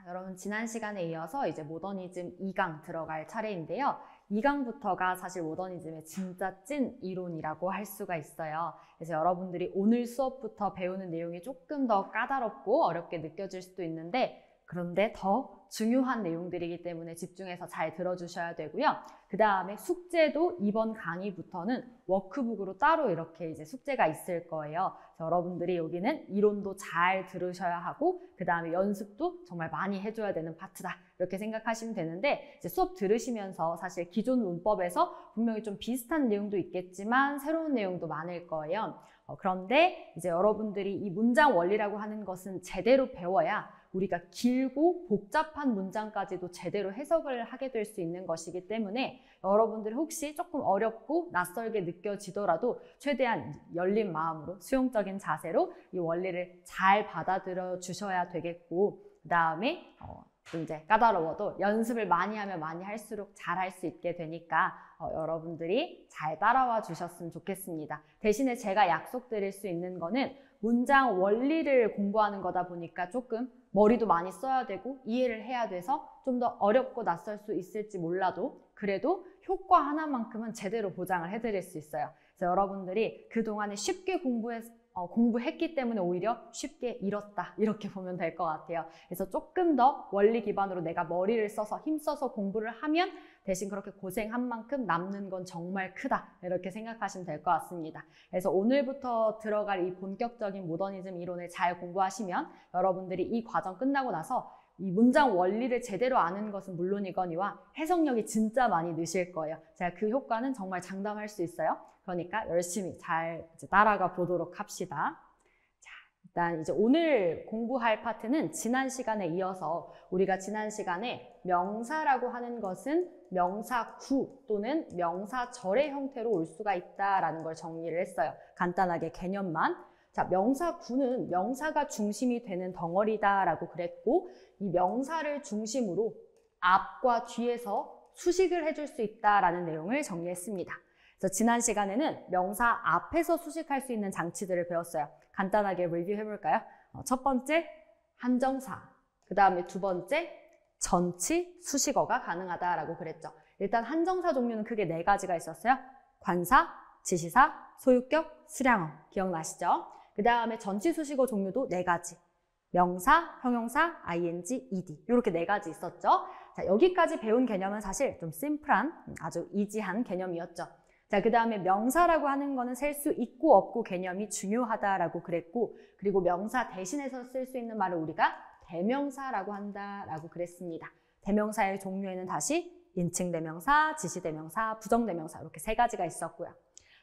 여러분 지난 시간에 이어서 이제 모더니즘 2강 들어갈 차례인데요. 2강부터가 사실 모더니즘의 진짜 찐 이론이라고 할 수가 있어요. 그래서 여러분들이 오늘 수업부터 배우는 내용이 조금 더 까다롭고 어렵게 느껴질 수도 있는데 그런데 더 중요한 내용들이기 때문에 집중해서 잘 들어주셔야 되고요. 그 다음에 숙제도 이번 강의부터는 워크북으로 따로 이렇게 이제 숙제가 있을 거예요. 그래서 여러분들이 여기는 이론도 잘 들으셔야 하고 그 다음에 연습도 정말 많이 해줘야 되는 파트다. 이렇게 생각하시면 되는데 이제 수업 들으시면서 사실 기존 문법에서 분명히 좀 비슷한 내용도 있겠지만 새로운 내용도 많을 거예요. 그런데 이제 여러분들이 이 문장 원리라고 하는 것은 제대로 배워야 우리가 길고 복잡한 문장까지도 제대로 해석을 하게 될 수 있는 것이기 때문에 여러분들이 혹시 조금 어렵고 낯설게 느껴지더라도 최대한 열린 마음으로 수용적인 자세로 이 원리를 잘 받아들여 주셔야 되겠고 그 다음에 또 이제 까다로워도 연습을 많이 하면 많이 할수록 잘할 수 있게 되니까 여러분들이 잘 따라와 주셨으면 좋겠습니다. 대신에 제가 약속드릴 수 있는 거는 문장 원리를 공부하는 거다 보니까 조금 머리도 많이 써야 되고 이해를 해야 돼서 좀 더 어렵고 낯설 수 있을지 몰라도 그래도 효과 하나만큼은 제대로 보장을 해드릴 수 있어요. 그래서 여러분들이 그동안에 쉽게 공부했기 때문에 오히려 쉽게 잃었다 이렇게 보면 될 것 같아요. 그래서 조금 더 원리 기반으로 내가 머리를 써서 힘써서 공부를 하면 대신 그렇게 고생한 만큼 남는 건 정말 크다 이렇게 생각하시면 될 것 같습니다. 그래서 오늘부터 들어갈 이 본격적인 모더니즘 이론을 잘 공부하시면 여러분들이 이 과정 끝나고 나서 이 문장 원리를 제대로 아는 것은 물론이거니와 해석력이 진짜 많이 느실 거예요. 제가 그 효과는 정말 장담할 수 있어요. 그러니까 열심히 잘 따라가 보도록 합시다. 자, 일단 이제 오늘 공부할 파트는 지난 시간에 이어서 우리가 지난 시간에 명사라고 하는 것은 명사구 또는 명사절의 형태로 올 수가 있다라는 걸 정리를 했어요. 간단하게 개념만. 자, 명사구는 명사가 중심이 되는 덩어리다라고 그랬고 이 명사를 중심으로 앞과 뒤에서 수식을 해줄 수 있다라는 내용을 정리했습니다. 그래서 지난 시간에는 명사 앞에서 수식할 수 있는 장치들을 배웠어요. 간단하게 리뷰해볼까요? 첫 번째, 한정사. 그 다음에 두 번째, 전치 수식어가 가능하다라고 그랬죠. 일단 한정사 종류는 크게 네 가지가 있었어요. 관사, 지시사, 소유격, 수량어. 기억나시죠? 그 다음에 전치 수식어 종류도 네 가지. 명사, 형용사, ing, ed 이렇게 네 가지 있었죠. 자, 여기까지 배운 개념은 사실 좀 심플한 아주 이지한 개념이었죠. 자, 그 다음에 명사라고 하는 거는 셀 수 있고 없고 개념이 중요하다라고 그랬고 그리고 명사 대신해서 쓸 수 있는 말을 우리가 대명사라고 한다라고 그랬습니다. 대명사의 종류에는 다시 인칭대명사, 지시대명사, 부정대명사 이렇게 세 가지가 있었고요.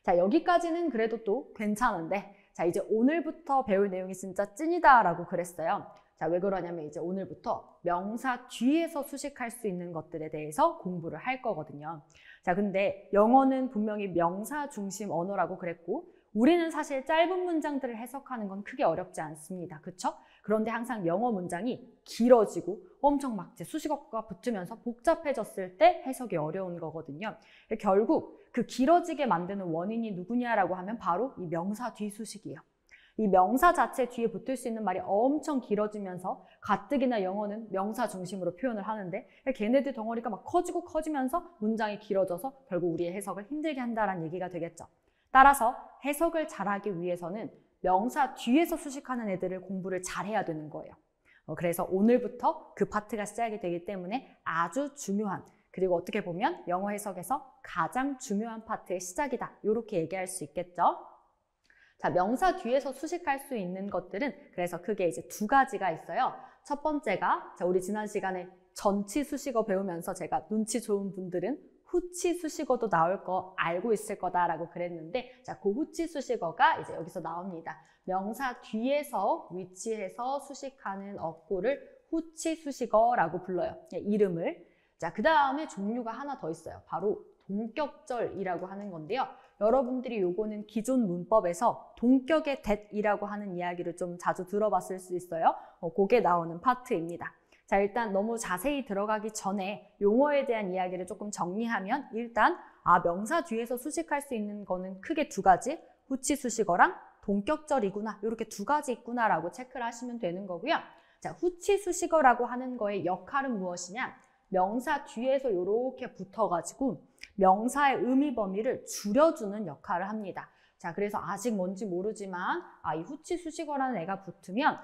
자, 여기까지는 그래도 또 괜찮은데 자, 이제 오늘부터 배울 내용이 진짜 찐이다라고 그랬어요. 자, 왜 그러냐면 이제 오늘부터 명사 뒤에서 수식할 수 있는 것들에 대해서 공부를 할 거거든요. 자, 근데 영어는 분명히 명사 중심 언어라고 그랬고 우리는 사실 짧은 문장들을 해석하는 건 크게 어렵지 않습니다. 그쵸? 그런데 항상 영어 문장이 길어지고 엄청 막 수식어가 붙으면서 복잡해졌을 때 해석이 어려운 거거든요. 결국 그 길어지게 만드는 원인이 누구냐라고 하면 바로 이 명사 뒤 수식이에요. 이 명사 자체 뒤에 붙을 수 있는 말이 엄청 길어지면서 가뜩이나 영어는 명사 중심으로 표현을 하는데 걔네들 덩어리가 막 커지고 커지면서 문장이 길어져서 결국 우리의 해석을 힘들게 한다는 얘기가 되겠죠. 따라서 해석을 잘하기 위해서는 명사 뒤에서 수식하는 애들을 공부를 잘해야 되는 거예요. 그래서 오늘부터 그 파트가 시작이 되기 때문에 아주 중요한 그리고 어떻게 보면 영어 해석에서 가장 중요한 파트의 시작이다. 이렇게 얘기할 수 있겠죠. 자, 명사 뒤에서 수식할 수 있는 것들은 그래서 크게 이제 두 가지가 있어요. 첫 번째가 자, 우리 지난 시간에 전치 수식어 배우면서 제가 눈치 좋은 분들은 후치 수식어도 나올 거 알고 있을 거다라고 그랬는데 자, 그 후치 수식어가 이제 여기서 나옵니다. 명사 뒤에서 위치해서 수식하는 어구를 후치 수식어라고 불러요. 이름을. 자, 그 다음에 종류가 하나 더 있어요. 바로 동격절이라고 하는 건데요. 여러분들이 요거는 기존 문법에서 동격의 that이라고 하는 이야기를 좀 자주 들어봤을 수 있어요. 그게 나오는 파트입니다. 자, 일단 너무 자세히 들어가기 전에 용어에 대한 이야기를 조금 정리하면 일단 명사 뒤에서 수식할 수 있는 거는 크게 두 가지, 후치 수식어랑 동격절이구나 이렇게 두 가지 있구나라고 체크를 하시면 되는 거고요. 자, 후치 수식어라고 하는 거의 역할은 무엇이냐? 명사 뒤에서 이렇게 붙어가지고 명사의 의미 범위를 줄여주는 역할을 합니다. 자, 그래서 아직 뭔지 모르지만 이 후치 수식어라는 애가 붙으면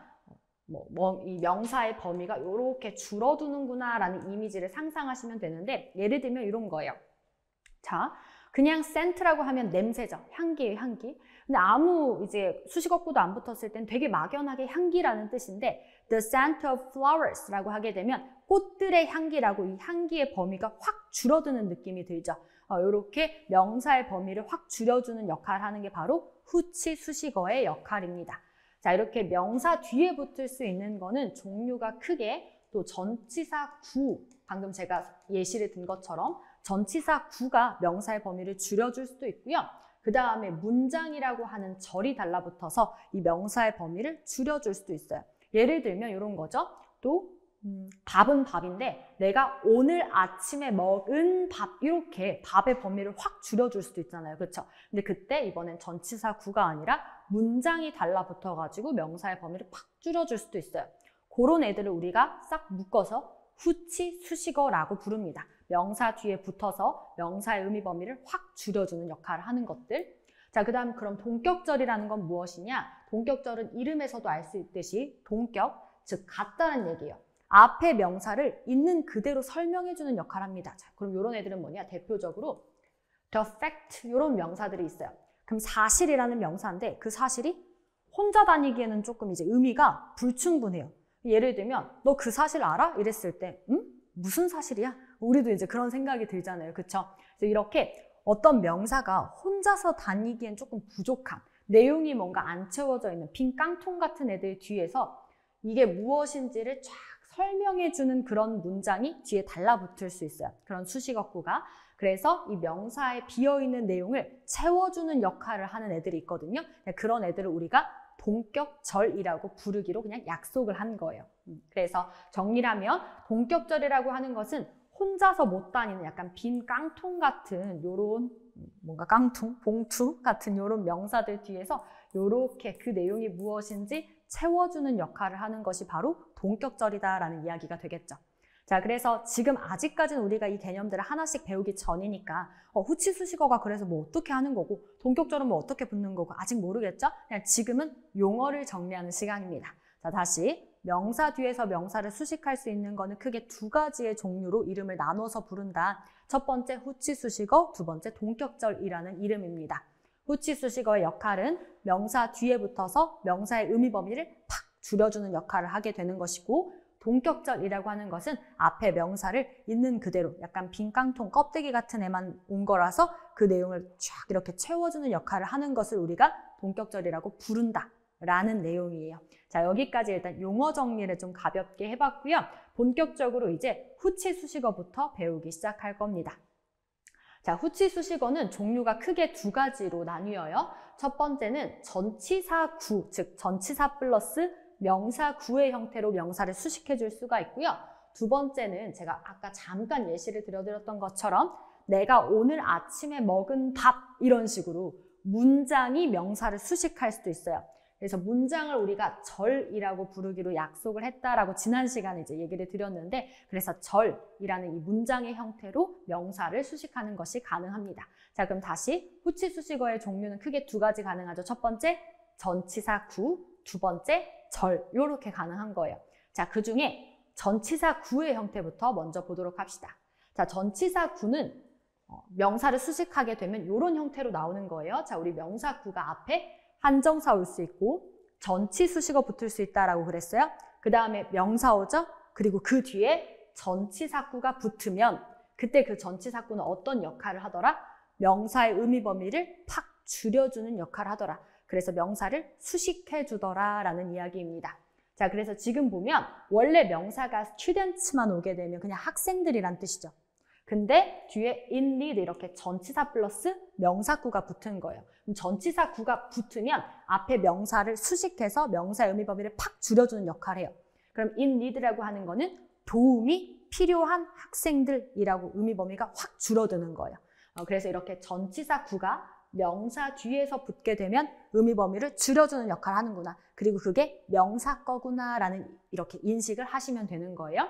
이 명사의 범위가 이렇게 줄어드는구나 라는 이미지를 상상하시면 되는데, 예를 들면 이런 거예요. 자, 그냥 scent라고 하면 냄새죠. 향기예요, 향기. 근데 아무 이제 수식어구도 안 붙었을 땐 되게 막연하게 향기라는 뜻인데, the scent of flowers라고 하게 되면 꽃들의 향기라고 이 향기의 범위가 확 줄어드는 느낌이 들죠. 이렇게 명사의 범위를 확 줄여주는 역할을 하는 게 바로 후치 수식어의 역할입니다. 자, 이렇게 명사 뒤에 붙을 수 있는 거는 종류가 크게 또 전치사 구, 방금 제가 예시를 든 것처럼 전치사 구가 명사의 범위를 줄여줄 수도 있고요. 그 다음에 문장이라고 하는 절이 달라붙어서 이 명사의 범위를 줄여줄 수도 있어요. 예를 들면 이런 거죠. 또 밥은 밥인데 내가 오늘 아침에 먹은 밥, 이렇게 밥의 범위를 확 줄여줄 수도 있잖아요. 그렇죠? 근데 그때 이번엔 전치사 구가 아니라 문장이 달라붙어가지고 명사의 범위를 팍 줄여줄 수도 있어요. 그런 애들을 우리가 싹 묶어서 후치 수식어라고 부릅니다. 명사 뒤에 붙어서 명사의 의미 범위를 확 줄여주는 역할을 하는 것들. 자, 그 다음 그럼 동격절이라는 건 무엇이냐? 동격절은 이름에서도 알 수 있듯이 동격, 즉 같다는 얘기예요. 앞에 명사를 있는 그대로 설명해주는 역할을 합니다. 자, 그럼 이런 애들은 뭐냐? 대표적으로 the fact, 이런 명사들이 있어요. 그럼 사실이라는 명사인데 그 사실이 혼자 다니기에는 조금 이제 의미가 불충분해요. 예를 들면 너 그 사실 알아? 이랬을 때 무슨 사실이야? 우리도 이제 그런 생각이 들잖아요. 그렇죠? 그래서 이렇게 어떤 명사가 혼자서 다니기엔 조금 부족한, 내용이 뭔가 안 채워져 있는 빈 깡통 같은 애들 뒤에서 이게 무엇인지를 쫙 설명해주는 그런 문장이 뒤에 달라붙을 수 있어요. 그런 수식어구가. 그래서 이 명사에 비어있는 내용을 채워주는 역할을 하는 애들이 있거든요. 그런 애들을 우리가 동격절이라고 부르기로 그냥 약속을 한 거예요. 그래서 정리를 하면 동격절이라고 하는 것은 혼자서 못 다니는 약간 빈 깡통 같은 요런 뭔가 깡통, 봉투 같은 요런 명사들 뒤에서 요렇게 그 내용이 무엇인지 채워주는 역할을 하는 것이 바로 동격절이다라는 이야기가 되겠죠. 자, 그래서 지금 아직까지는 우리가 이 개념들을 하나씩 배우기 전이니까 후치 수식어가 그래서 뭐 어떻게 하는 거고 동격절은 뭐 어떻게 붙는 거고 아직 모르겠죠? 그냥 지금은 용어를 정리하는 시간입니다. 자, 다시 명사 뒤에서 명사를 수식할 수 있는 거는 크게 두 가지의 종류로 이름을 나눠서 부른다. 첫 번째 후치 수식어, 두 번째 동격절이라는 이름입니다. 후치 수식어의 역할은 명사 뒤에 붙어서 명사의 의미 범위를 팍 줄여주는 역할을 하게 되는 것이고, 동격절이라고 하는 것은 앞에 명사를 있는 그대로 약간 빈 깡통 껍데기 같은 애만 온 거라서 그 내용을 쫙 이렇게 채워주는 역할을 하는 것을 우리가 동격절이라고 부른다 라는 내용이에요. 자, 여기까지 일단 용어 정리를 좀 가볍게 해봤고요. 본격적으로 이제 후치 수식어부터 배우기 시작할 겁니다. 자, 후치 수식어는 종류가 크게 두 가지로 나뉘어요. 첫 번째는 전치사 구, 즉 전치사 플러스 명사 구의 형태로 명사를 수식해 줄 수가 있고요. 두 번째는 제가 아까 잠깐 예시를 들어드렸던 것처럼 내가 오늘 아침에 먹은 밥, 이런 식으로 문장이 명사를 수식할 수도 있어요. 그래서 문장을 우리가 절이라고 부르기로 약속을 했다라고 지난 시간에 이제 얘기를 드렸는데, 그래서 절이라는 이 문장의 형태로 명사를 수식하는 것이 가능합니다. 자, 그럼 다시 후치 수식어의 종류는 크게 두 가지 가능하죠. 첫 번째 전치사 구, 두 번째 절, 이렇게 가능한 거예요. 자, 그 중에 전치사 구의 형태부터 먼저 보도록 합시다. 자, 전치사 구는 명사를 수식하게 되면 이런 형태로 나오는 거예요. 자, 우리 명사 구가 앞에 한정사 올 수 있고 전치 수식어 붙을 수 있다라고 그랬어요. 그 다음에 명사 오죠. 그리고 그 뒤에 전치사구가 붙으면 그때 그 전치사구는 어떤 역할을 하더라? 명사의 의미 범위를 팍 줄여주는 역할을 하더라. 그래서 명사를 수식해 주더라 라는 이야기입니다. 자, 그래서 지금 보면 원래 명사가 students만 오게 되면 그냥 학생들이란 뜻이죠. 근데 뒤에 in lead 이렇게 전치사 플러스 명사구가 붙은 거예요. 그럼 전치사구가 붙으면 앞에 명사를 수식해서 명사의 의미 범위를 팍 줄여주는 역할을 해요. 그럼 in lead라고 하는 거는 도움이 필요한 학생들이라고 의미 범위가 확 줄어드는 거예요. 그래서 이렇게 전치사구가 명사 뒤에서 붙게 되면 의미 범위를 줄여주는 역할을 하는구나. 그리고 그게 명사 거구나 라는 이렇게 인식을 하시면 되는 거예요.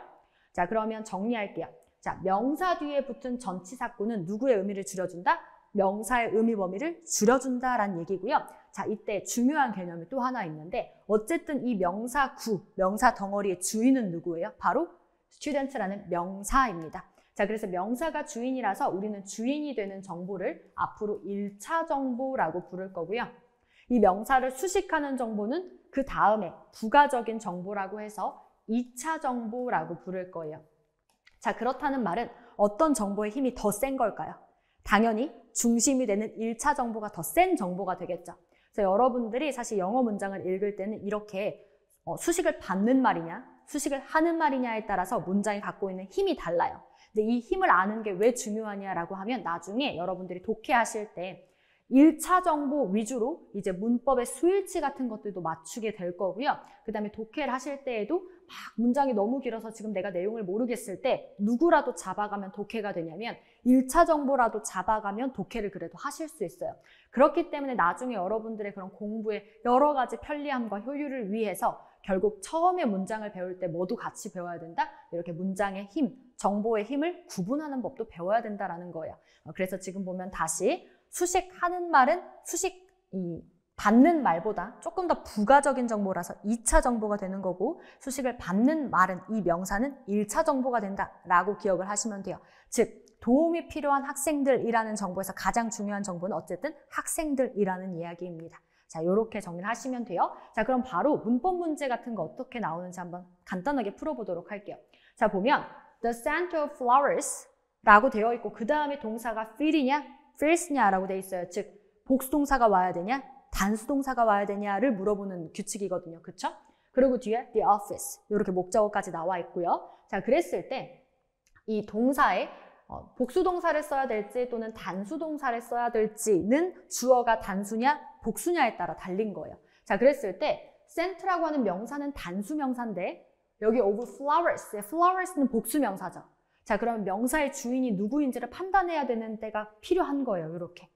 자, 그러면 정리할게요. 자, 명사 뒤에 붙은 전치사구는 누구의 의미를 줄여준다? 명사의 의미 범위를 줄여준다라는 얘기고요. 자, 이때 중요한 개념이 또 하나 있는데 어쨌든 이 명사구, 명사 덩어리의 주인은 누구예요? 바로 student라는 명사입니다. 자, 그래서 명사가 주인이라서 우리는 주인이 되는 정보를 앞으로 1차 정보라고 부를 거고요. 이 명사를 수식하는 정보는 그 다음에 부가적인 정보라고 해서 2차 정보라고 부를 거예요. 자, 그렇다는 말은 어떤 정보의 힘이 더 센 걸까요? 당연히 중심이 되는 1차 정보가 더 센 정보가 되겠죠. 그래서 여러분들이 사실 영어 문장을 읽을 때는 이렇게 수식을 받는 말이냐, 수식을 하는 말이냐에 따라서 문장이 갖고 있는 힘이 달라요. 근데 이 힘을 아는 게 왜 중요하냐라고 하면 나중에 여러분들이 독해하실 때 1차 정보 위주로 이제 문법의 수일치 같은 것들도 맞추게 될 거고요. 그 다음에 독해를 하실 때에도 막 문장이 너무 길어서 지금 내가 내용을 모르겠을 때 누구라도 잡아가면 독해가 되냐면 1차 정보라도 잡아가면 독해를 그래도 하실 수 있어요. 그렇기 때문에 나중에 여러분들의 그런 공부의 여러 가지 편리함과 효율을 위해서 결국 처음에 문장을 배울 때 모두 같이 배워야 된다. 이렇게 문장의 힘, 정보의 힘을 구분하는 법도 배워야 된다라는 거예요. 그래서 지금 보면 다시 수식하는 말은 받는 말보다 조금 더 부가적인 정보라서 2차 정보가 되는 거고 수식을 받는 말은 이 명사는 1차 정보가 된다라고 기억을 하시면 돼요. 즉 도움이 필요한 학생들이라는 정보에서 가장 중요한 정보는 어쨌든 학생들이라는 이야기입니다. 자, 이렇게 정리를 하시면 돼요. 자, 그럼 바로 문법 문제 같은 거 어떻게 나오는지 한번 간단하게 풀어보도록 할게요. 자, 보면 The scent of flowers 라고 되어 있고 그 다음에 동사가 fill이냐, fills냐라고 되어 있어요. 즉, 복수동사가 와야 되냐, 단수동사가 와야 되냐를 물어보는 규칙이거든요. 그쵸? 그리고 뒤에 the office 이렇게 목적어까지 나와 있고요. 자, 그랬을 때 이 동사에 복수동사를 써야 될지 또는 단수동사를 써야 될지는 주어가 단수냐 복수냐에 따라 달린 거예요. 자, 그랬을 때 scent라고 하는 명사는 단수명사인데 여기 of flowers, flowers는 복수명사죠. 자, 그러면 명사의 주인이 누구인지를 판단해야 되는 때가 필요한 거예요. 이렇게.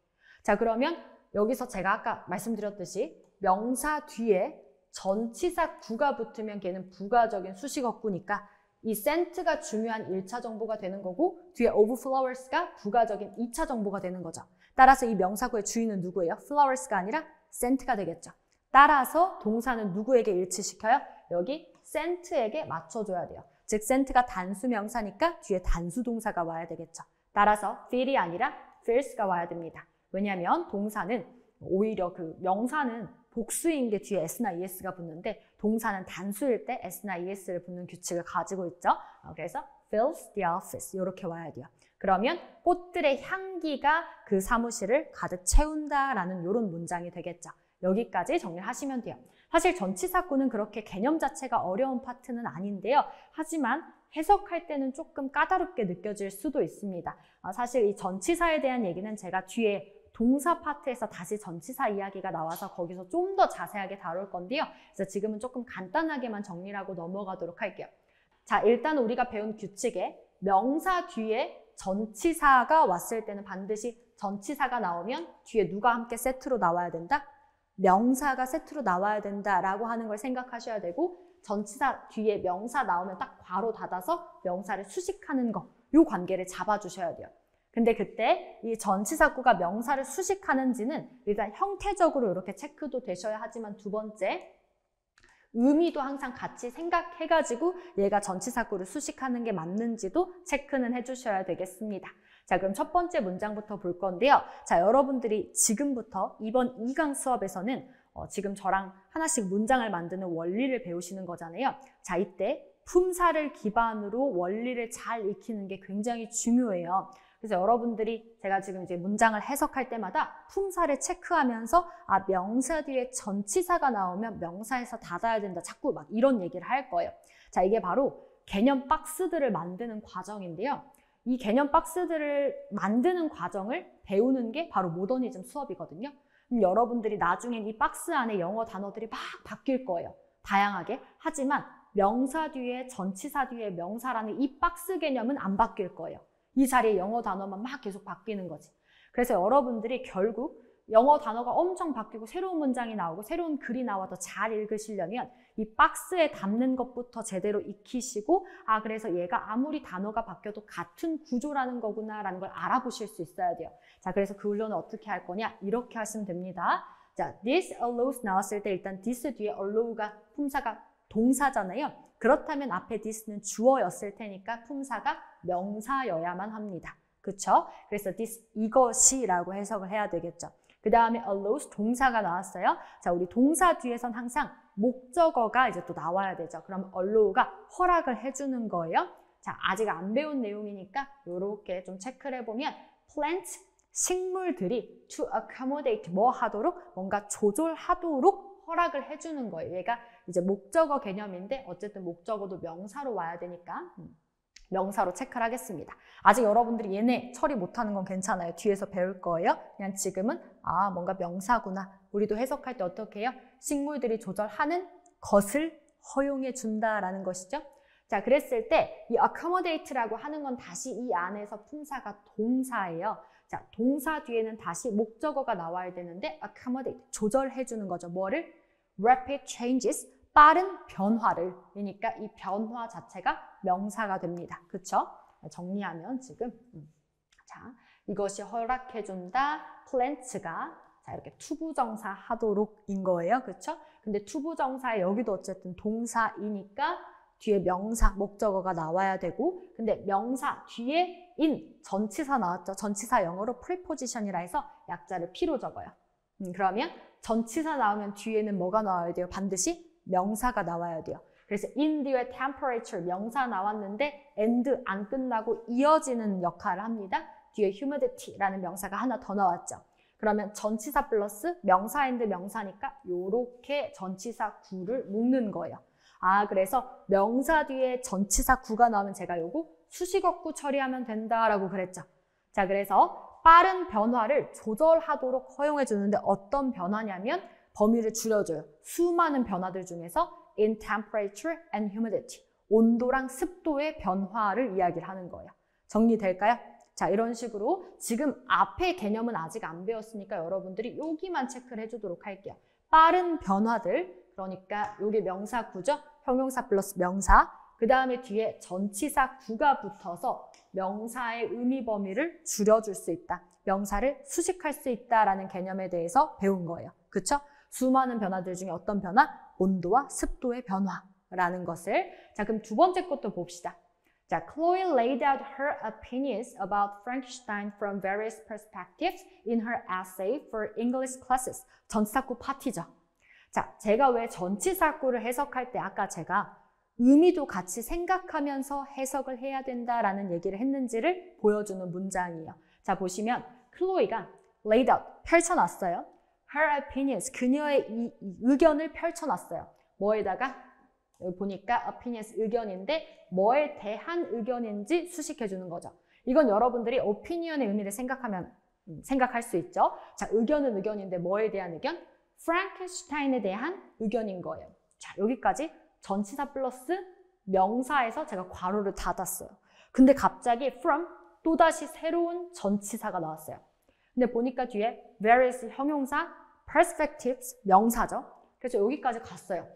자, 그러면 여기서 제가 아까 말씀드렸듯이 명사 뒤에 전치사 구가 붙으면 걔는 부가적인 수식어구니까 이 scent가 중요한 1차 정보가 되는 거고 뒤에 of flowers가 부가적인 2차 정보가 되는 거죠. 따라서 이 명사구의 주인은 누구예요? flowers가 아니라 scent가 되겠죠. 따라서 동사는 누구에게 일치시켜요? 여기 scent에게 맞춰줘야 돼요. 즉 scent가 단수 명사니까 뒤에 단수 동사가 와야 되겠죠. 따라서 fill이 아니라 fills가 와야 됩니다. 왜냐하면 동사는 오히려 그 명사는 복수인 게 뒤에 s나 es가 붙는데 동사는 단수일 때 s나 es를 붙는 규칙을 가지고 있죠. 그래서 fills the office 이렇게 와야 돼요. 그러면 꽃들의 향기가 그 사무실을 가득 채운다라는 이런 문장이 되겠죠. 여기까지 정리를 하시면 돼요. 사실 전치사구는 그렇게 개념 자체가 어려운 파트는 아닌데요. 하지만 해석할 때는 조금 까다롭게 느껴질 수도 있습니다. 사실 이 전치사에 대한 얘기는 제가 뒤에 동사 파트에서 다시 전치사 이야기가 나와서 거기서 좀 더 자세하게 다룰 건데요. 그래서 지금은 조금 간단하게만 정리를 하고 넘어가도록 할게요. 자, 일단 우리가 배운 규칙에 명사 뒤에 전치사가 왔을 때는 반드시 전치사가 나오면 뒤에 누가 함께 세트로 나와야 된다? 명사가 세트로 나와야 된다라고 하는 걸 생각하셔야 되고 전치사 뒤에 명사 나오면 딱 괄호 닫아서 명사를 수식하는 거, 이 관계를 잡아주셔야 돼요. 근데 그때 이 전치사구가 명사를 수식하는지는 일단 형태적으로 이렇게 체크도 되셔야 하지만 두 번째, 의미도 항상 같이 생각해가지고 얘가 전치사구를 수식하는 게 맞는지도 체크는 해주셔야 되겠습니다. 자, 그럼 첫 번째 문장부터 볼 건데요. 자, 여러분들이 지금부터 이번 2강 수업에서는 지금 저랑 하나씩 문장을 만드는 원리를 배우시는 거잖아요. 자, 이때 품사를 기반으로 원리를 잘 익히는 게 굉장히 중요해요. 그래서 여러분들이 제가 지금 이제 문장을 해석할 때마다 품사를 체크하면서 명사 뒤에 전치사가 나오면 명사에서 닫아야 된다. 자꾸 막 이런 얘기를 할 거예요. 자, 이게 바로 개념 박스들을 만드는 과정인데요. 이 개념 박스들을 만드는 과정을 배우는 게 바로 모더니즘 수업이거든요. 그럼 여러분들이 나중엔 이 박스 안에 영어 단어들이 막 바뀔 거예요. 다양하게. 하지만 명사 뒤에 전치사 뒤에 명사라는 이 박스 개념은 안 바뀔 거예요. 이 자리에 영어 단어만 막 계속 바뀌는 거지. 그래서 여러분들이 결국 영어 단어가 엄청 바뀌고 새로운 문장이 나오고 새로운 글이 나와도 잘 읽으시려면 이 박스에 담는 것부터 제대로 익히시고 그래서 얘가 아무리 단어가 바뀌어도 같은 구조라는 거구나라는 걸 알아보실 수 있어야 돼요. 자, 그래서 그 훈련을 어떻게 할 거냐? 이렇게 하시면 됩니다. 자, this allows 나왔을 때 일단 this 뒤에 allow가 품사가 동사잖아요. 그렇다면 앞에 this는 주어였을 테니까 품사가 명사여야만 합니다. 그쵸? 그래서 this, 이것이라고 해석을 해야 되겠죠. 그 다음에 allows 동사가 나왔어요. 자, 우리 동사 뒤에선 항상 목적어가 이제 또 나와야 되죠. 그럼 allow가 허락을 해주는 거예요. 자, 아직 안 배운 내용이니까 이렇게 좀 체크를 해보면 plant, 식물들이 to accommodate 뭐 하도록? 뭔가 조절하도록 허락을 해주는 거예요. 얘가 이제 목적어 개념인데 어쨌든 목적어도 명사로 와야 되니까 명사로 체크를 하겠습니다. 아직 여러분들이 얘네 처리 못하는 건 괜찮아요. 뒤에서 배울 거예요. 그냥 지금은 뭔가 명사구나. 우리도 해석할 때 어떻게 해요? 식물들이 조절하는 것을 허용해 준다라는 것이죠. 자, 그랬을 때 이 accommodate라고 하는 건 다시 이 안에서 품사가 동사예요. 자, 동사 뒤에는 다시 목적어가 나와야 되는데 accommodate, 조절해 주는 거죠. 뭐를? rapid changes, 빠른 변화를. 그러니까 이 변화 자체가 명사가 됩니다. 그쵸? 정리하면 지금 자, 이것이 허락해 준다. plant가 자, 이렇게 투부정사 하도록인 거예요. 그쵸? 근데 투부정사에 여기도 어쨌든 동사이니까 뒤에 명사, 목적어가 나와야 되고, 근데 명사 뒤에 in, 전치사 나왔죠. 전치사 영어로 preposition이라 해서 약자를 P로 적어요. 그러면 전치사 나오면 뒤에는 뭐가 나와야 돼요? 반드시 명사가 나와야 돼요. 그래서 in 뒤에 temperature 명사 나왔는데 and 안 끝나고 이어지는 역할을 합니다. 뒤에 humidity라는 명사가 하나 더 나왔죠. 그러면 전치사 플러스 명사 and 명사니까 요렇게 전치사 구를 묶는 거예요. 그래서 명사 뒤에 전치사 구가 나오면 제가 요거 수식어구 처리하면 된다라고 그랬죠. 자, 그래서 빠른 변화를 조절하도록 허용해 주는데 어떤 변화냐면 범위를 줄여줘요. 수많은 변화들 중에서 in temperature and humidity, 온도랑 습도의 변화를 이야기를 하는 거예요. 정리될까요? 자, 이런 식으로 지금 앞에 개념은 아직 안 배웠으니까 여러분들이 여기만 체크를 해주도록 할게요. 빠른 변화들, 그러니까 이게 명사 구죠? 형용사 플러스 명사. 그 다음에 뒤에 전치사 구가 붙어서 명사의 의미 범위를 줄여줄 수 있다. 명사를 수식할 수 있다라는 개념에 대해서 배운 거예요. 그쵸? 수많은 변화들 중에 어떤 변화? 온도와 습도의 변화라는 것을. 자, 그럼 두 번째 것도 봅시다. 자, Chloe laid out her opinions about Frankenstein from various perspectives in her essay for English classes. 전치사구 파티죠. 자, 제가 왜 전치사구를 해석할 때 아까 제가 의미도 같이 생각하면서 해석을 해야 된다라는 얘기를 했는지를 보여주는 문장이에요. 자, 보시면 클로이가 laid out, 펼쳐놨어요. her opinions, 그녀의 이 의견을 펼쳐놨어요. 뭐에다가? 여기 보니까 opinions, 의견인데 뭐에 대한 의견인지 수식해주는 거죠. 이건 여러분들이 opinion의 의미를 생각할 수 있죠. 자, 의견은 의견인데 뭐에 대한 의견? 프랑켄슈타인에 대한 의견인 거예요. 자, 여기까지 전치사 플러스 명사에서 제가 괄호를 닫았어요. 근데 갑자기 from 또다시 새로운 전치사가 나왔어요. 근데 보니까 뒤에 various 형용사, perspectives 명사죠. 그래서 여기까지 갔어요.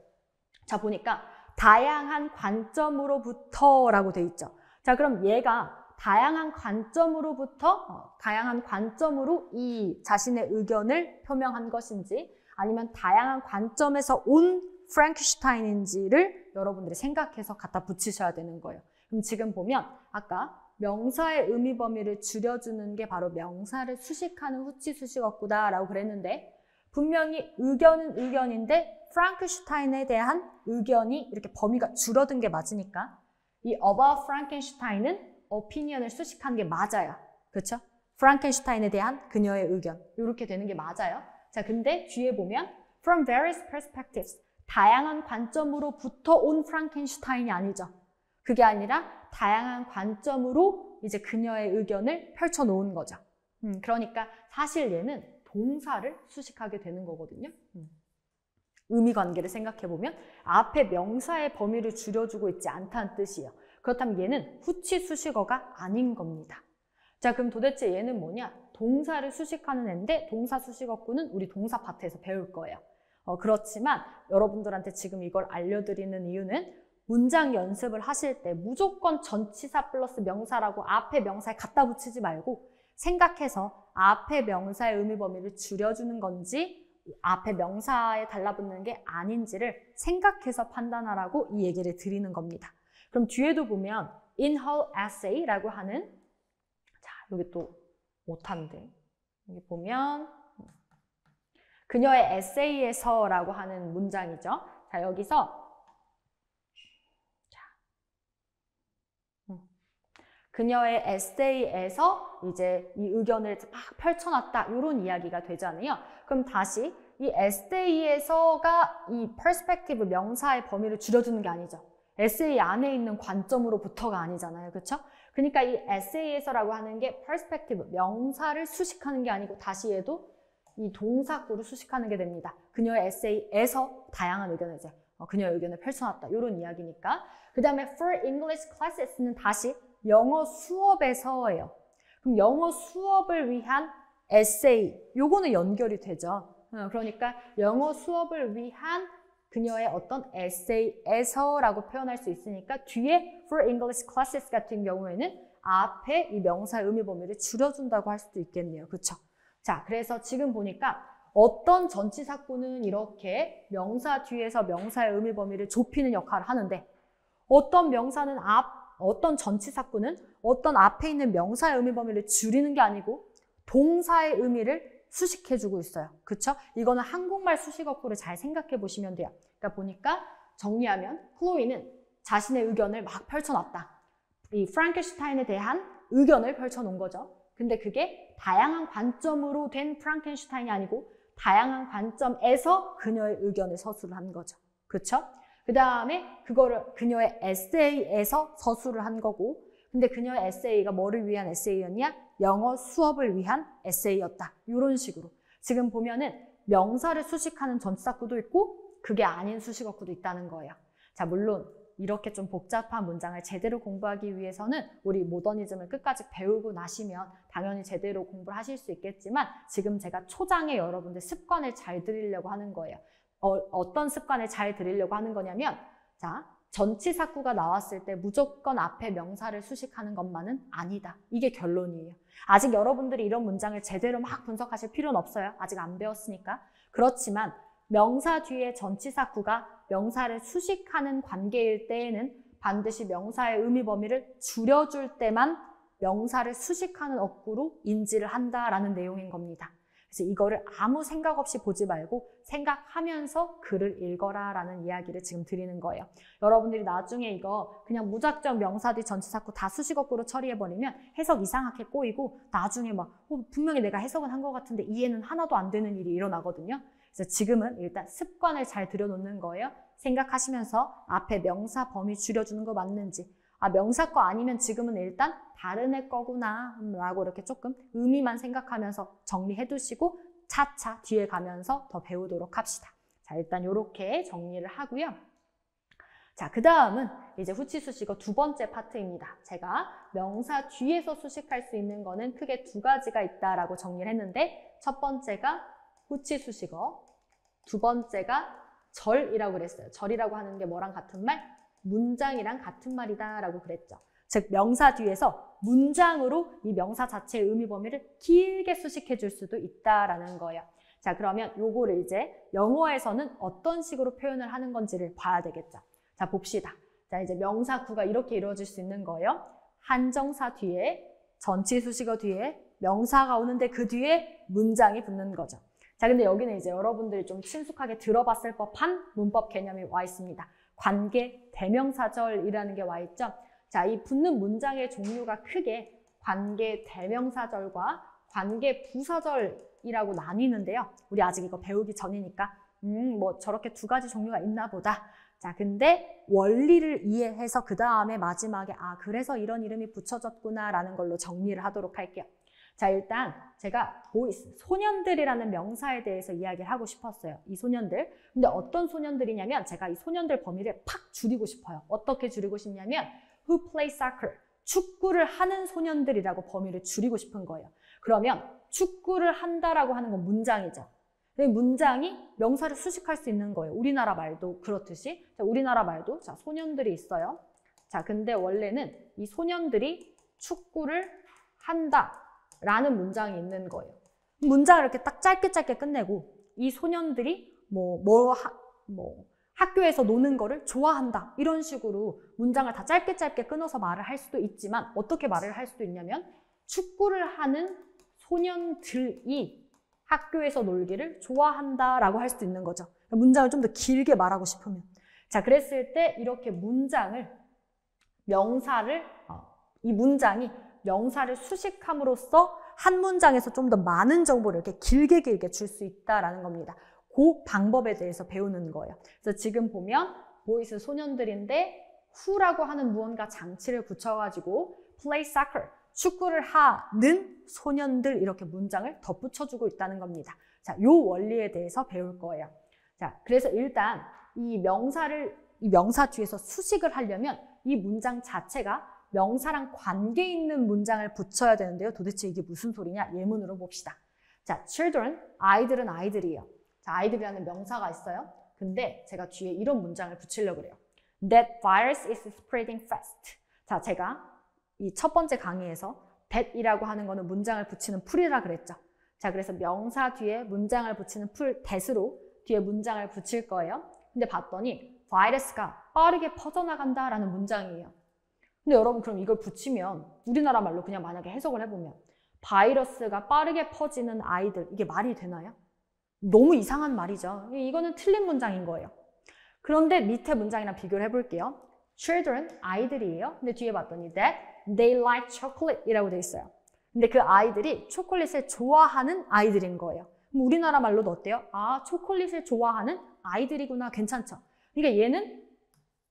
자, 보니까 다양한 관점으로부터 라고 돼 있죠. 자, 그럼 얘가 다양한 관점으로부터 다양한 관점으로 이 자신의 의견을 표명한 것인지 아니면 다양한 관점에서 온 프랑켄슈타인인지를 여러분들이 생각해서 갖다 붙이셔야 되는 거예요. 그럼 지금 보면 아까 명사의 의미 범위를 줄여주는 게 바로 명사를 수식하는 후치 수식어구다라고 그랬는데 분명히 의견은 의견인데 프랑켄슈타인에 대한 의견이 이렇게 범위가 줄어든 게 맞으니까 이 about 프랑켄슈타인은 opinion을 수식한 게 맞아요. 그렇죠? 프랑켄슈타인에 대한 그녀의 의견 이렇게 되는 게 맞아요. 자, 근데 뒤에 보면 from various perspectives 다양한 관점으로부터 온 프랑켄슈타인이 아니죠. 그게 아니라 다양한 관점으로 이제 그녀의 의견을 펼쳐놓은 거죠. 그러니까 사실 얘는 동사를 수식하게 되는 거거든요. 의미 관계를 생각해보면 앞에 명사의 범위를 줄여주고 있지 않다는 뜻이에요. 그렇다면 얘는 후치 수식어가 아닌 겁니다. 자, 그럼 도대체 얘는 뭐냐? 동사를 수식하는 애인데 동사 수식어구는 우리 동사 파트에서 배울 거예요. 그렇지만 여러분들한테 지금 이걸 알려드리는 이유는 문장 연습을 하실 때 무조건 전치사 플러스 명사라고 앞에 명사에 갖다 붙이지 말고 생각해서 앞에 명사의 의미 범위를 줄여주는 건지 앞에 명사에 달라붙는 게 아닌지를 생각해서 판단하라고 이 얘기를 드리는 겁니다. 그럼 뒤에도 보면 in her essay라고 하는 자, 여기 또 못한데 여기 보면 그녀의 에세이에서라고 하는 문장이죠. 자, 여기서 그녀의 에세이에서 이제 이 의견을 막 펼쳐놨다 이런 이야기가 되잖아요. 그럼 다시 이 에세이에서가 이 perspective 명사의 범위를 줄여주는 게 아니죠. 에세이 안에 있는 관점으로부터가 아니잖아요. 그렇죠? 그러니까 이 에세이에서라고 하는 게 perspective 명사를 수식하는 게 아니고 다시 얘도 이 동사구를 수식하는 게 됩니다. 그녀의 에세이에서 다양한 의견을 이제 그녀의 의견을 펼쳐놨다 이런 이야기니까. 그 다음에 for English classes는 다시 영어 수업에서예요. 그럼 영어 수업을 위한 에세이, 요거는 연결이 되죠. 그러니까 영어 수업을 위한 그녀의 어떤 에세이에서라고 표현할 수 있으니까 뒤에 for English classes 같은 경우에는 앞에 이 명사의 의미 범위를 줄여준다고 할 수도 있겠네요. 그렇죠? 자, 그래서 지금 보니까 어떤 전치사구는 이렇게 명사 뒤에서 명사의 의미 범위를 좁히는 역할을 하는데 어떤 명사는 어떤 전치사구는 어떤 앞에 있는 명사의 의미 범위를 줄이는 게 아니고 동사의 의미를 수식해주고 있어요. 그쵸? 이거는 한국말 수식어구를 잘 생각해 보시면 돼요. 그러니까 보니까 정리하면 클로이는 자신의 의견을 막 펼쳐놨다. 이 프랑켄슈타인에 대한 의견을 펼쳐놓은 거죠. 근데 그게 다양한 관점으로 된 프랑켄슈타인이 아니고 다양한 관점에서 그녀의 의견을 서술을 한 거죠. 그쵸? 그 다음에 그거를 그녀의 에세이에서 서술을 한 거고 근데 그녀의 에세이가 뭐를 위한 에세이였냐? 영어 수업을 위한 에세이였다. 이런 식으로. 지금 보면은 명사를 수식하는 전치사구도 있고 그게 아닌 수식어구도 있다는 거예요. 자, 물론 이렇게 좀 복잡한 문장을 제대로 공부하기 위해서는 우리 모더니즘을 끝까지 배우고 나시면 당연히 제대로 공부를 하실 수 있겠지만 지금 제가 초장에 여러분들 습관을 잘 들이려고 하는 거예요. 어떤 습관을 잘 들이려고 하는 거냐면 자, 전치사구가 나왔을 때 무조건 앞에 명사를 수식하는 것만은 아니다. 이게 결론이에요. 아직 여러분들이 이런 문장을 제대로 막 분석하실 필요는 없어요. 아직 안 배웠으니까. 그렇지만 명사 뒤에 전치사구가 명사를 수식하는 관계일 때에는 반드시 명사의 의미 범위를 줄여줄 때만 명사를 수식하는 어구로 인지를 한다라는 내용인 겁니다. 그래서 이거를 아무 생각 없이 보지 말고 생각하면서 글을 읽어라 라는 이야기를 지금 드리는 거예요. 여러분들이 나중에 이거 그냥 무작정 명사 뒤 전치사구 다 수식어구로 처리해버리면 해석 이상하게 꼬이고 나중에 막 분명히 내가 해석은 한 것 같은데 이해는 하나도 안 되는 일이 일어나거든요. 그래서 지금은 일단 습관을 잘 들여놓는 거예요. 생각하시면서 앞에 명사 범위 줄여주는 거 맞는지 명사 거 아니면 지금은 일단 다른 애 거구나 라고 이렇게 조금 의미만 생각하면서 정리해 두시고 차차 뒤에 가면서 더 배우도록 합시다. 자, 일단 이렇게 정리를 하고요. 자, 그 다음은 이제 후치 수식어 두 번째 파트입니다. 제가 명사 뒤에서 수식할 수 있는 거는 크게 두 가지가 있다라고 정리를 했는데 첫 번째가 후치 수식어, 두 번째가 절이라고 그랬어요. 절이라고 하는 게 뭐랑 같은 말? 문장이랑 같은 말이다 라고 그랬죠. 즉 명사 뒤에서 문장으로 이 명사 자체의 의미 범위를 길게 수식해 줄 수도 있다라는 거예요. 자, 그러면 요거를 이제 영어에서는 어떤 식으로 표현을 하는 건지를 봐야 되겠죠. 자, 봅시다. 자, 이제 명사구가 이렇게 이루어질 수 있는 거예요. 한정사 뒤에 전치 수식어 뒤에 명사가 오는데 그 뒤에 문장이 붙는 거죠. 자, 근데 여기는 이제 여러분들이 좀 친숙하게 들어봤을 법한 문법 개념이 와 있습니다. 관계 대명사절이라는 게 와 있죠. 자, 이 붙는 문장의 종류가 크게 관계 대명사절과 관계 부사절이라고 나뉘는데요. 우리 아직 이거 배우기 전이니까 뭐 저렇게 두 가지 종류가 있나 보다. 자, 근데 원리를 이해해서 그 다음에 마지막에 그래서 이런 이름이 붙여졌구나 라는 걸로 정리를 하도록 할게요. 자, 일단 제가 보이스, 소년들이라는 명사에 대해서 이야기를 하고 싶었어요. 이 소년들. 근데 어떤 소년들이냐면 제가 이 소년들 범위를 팍 줄이고 싶어요. 어떻게 줄이고 싶냐면 who play soccer, 축구를 하는 소년들이라고 범위를 줄이고 싶은 거예요. 그러면 축구를 한다라고 하는 건 문장이죠. 문장이 명사를 수식할 수 있는 거예요. 우리나라 말도 그렇듯이. 자, 우리나라 말도 자, 소년들이 있어요. 자, 근데 원래는 이 소년들이 축구를 한다라는 문장이 있는 거예요. 문장을 이렇게 딱 짧게 끝내고 이 소년들이 학교에서 노는 거를 좋아한다. 이런 식으로 문장을 다 짧게 끊어서 말을 할 수도 있지만 어떻게 말을 할 수도 있냐면 축구를 하는 소년들이 학교에서 놀기를 좋아한다라고 할 수도 있는 거죠. 문장을 좀 더 길게 말하고 싶으면. 자, 그랬을 때 이렇게 이 문장이 명사를 수식함으로써 한 문장에서 좀 더 많은 정보를 이렇게 길게 줄 수 있다라는 겁니다. 그 방법에 대해서 배우는 거예요. 그래서 지금 보면 보이스 소년들인데 who라고 하는 무언가 장치를 붙여가지고 play soccer, 축구를 하는 소년들 이렇게 문장을 덧붙여주고 있다는 겁니다. 자, 요 원리에 대해서 배울 거예요. 자, 그래서 일단 이 명사 뒤에서 수식을 하려면 이 문장 자체가 명사랑 관계 있는 문장을 붙여야 되는데요. 도대체 이게 무슨 소리냐? 예문으로 봅시다. 자, children, 아이들은 아이들이에요. 자, 아이들이라는 명사가 있어요. 근데 제가 뒤에 이런 문장을 붙이려고 그래요. That virus is spreading fast. 자, 제가 이 첫 번째 강의에서 that이라고 하는 거는 문장을 붙이는 풀이라 그랬죠. 자, 그래서 명사 뒤에 문장을 붙이는 풀 that으로 뒤에 문장을 붙일 거예요. 근데 봤더니 바이러스가 빠르게 퍼져나간다라는 문장이에요. 근데 여러분 그럼 이걸 붙이면 우리나라 말로 그냥 만약에 해석을 해보면 바이러스가 빠르게 퍼지는 아이들, 이게 말이 되나요? 너무 이상한 말이죠. 이거는 틀린 문장인 거예요. 그런데 밑에 문장이랑 비교를 해볼게요. Children, 아이들이에요. 근데 뒤에 봤더니 that they like chocolate 이라고 돼 있어요. 근데 그 아이들이 초콜릿을 좋아하는 아이들인 거예요. 그럼 우리나라 말로도 어때요? 아, 초콜릿을 좋아하는 아이들이구나. 괜찮죠? 그러니까 얘는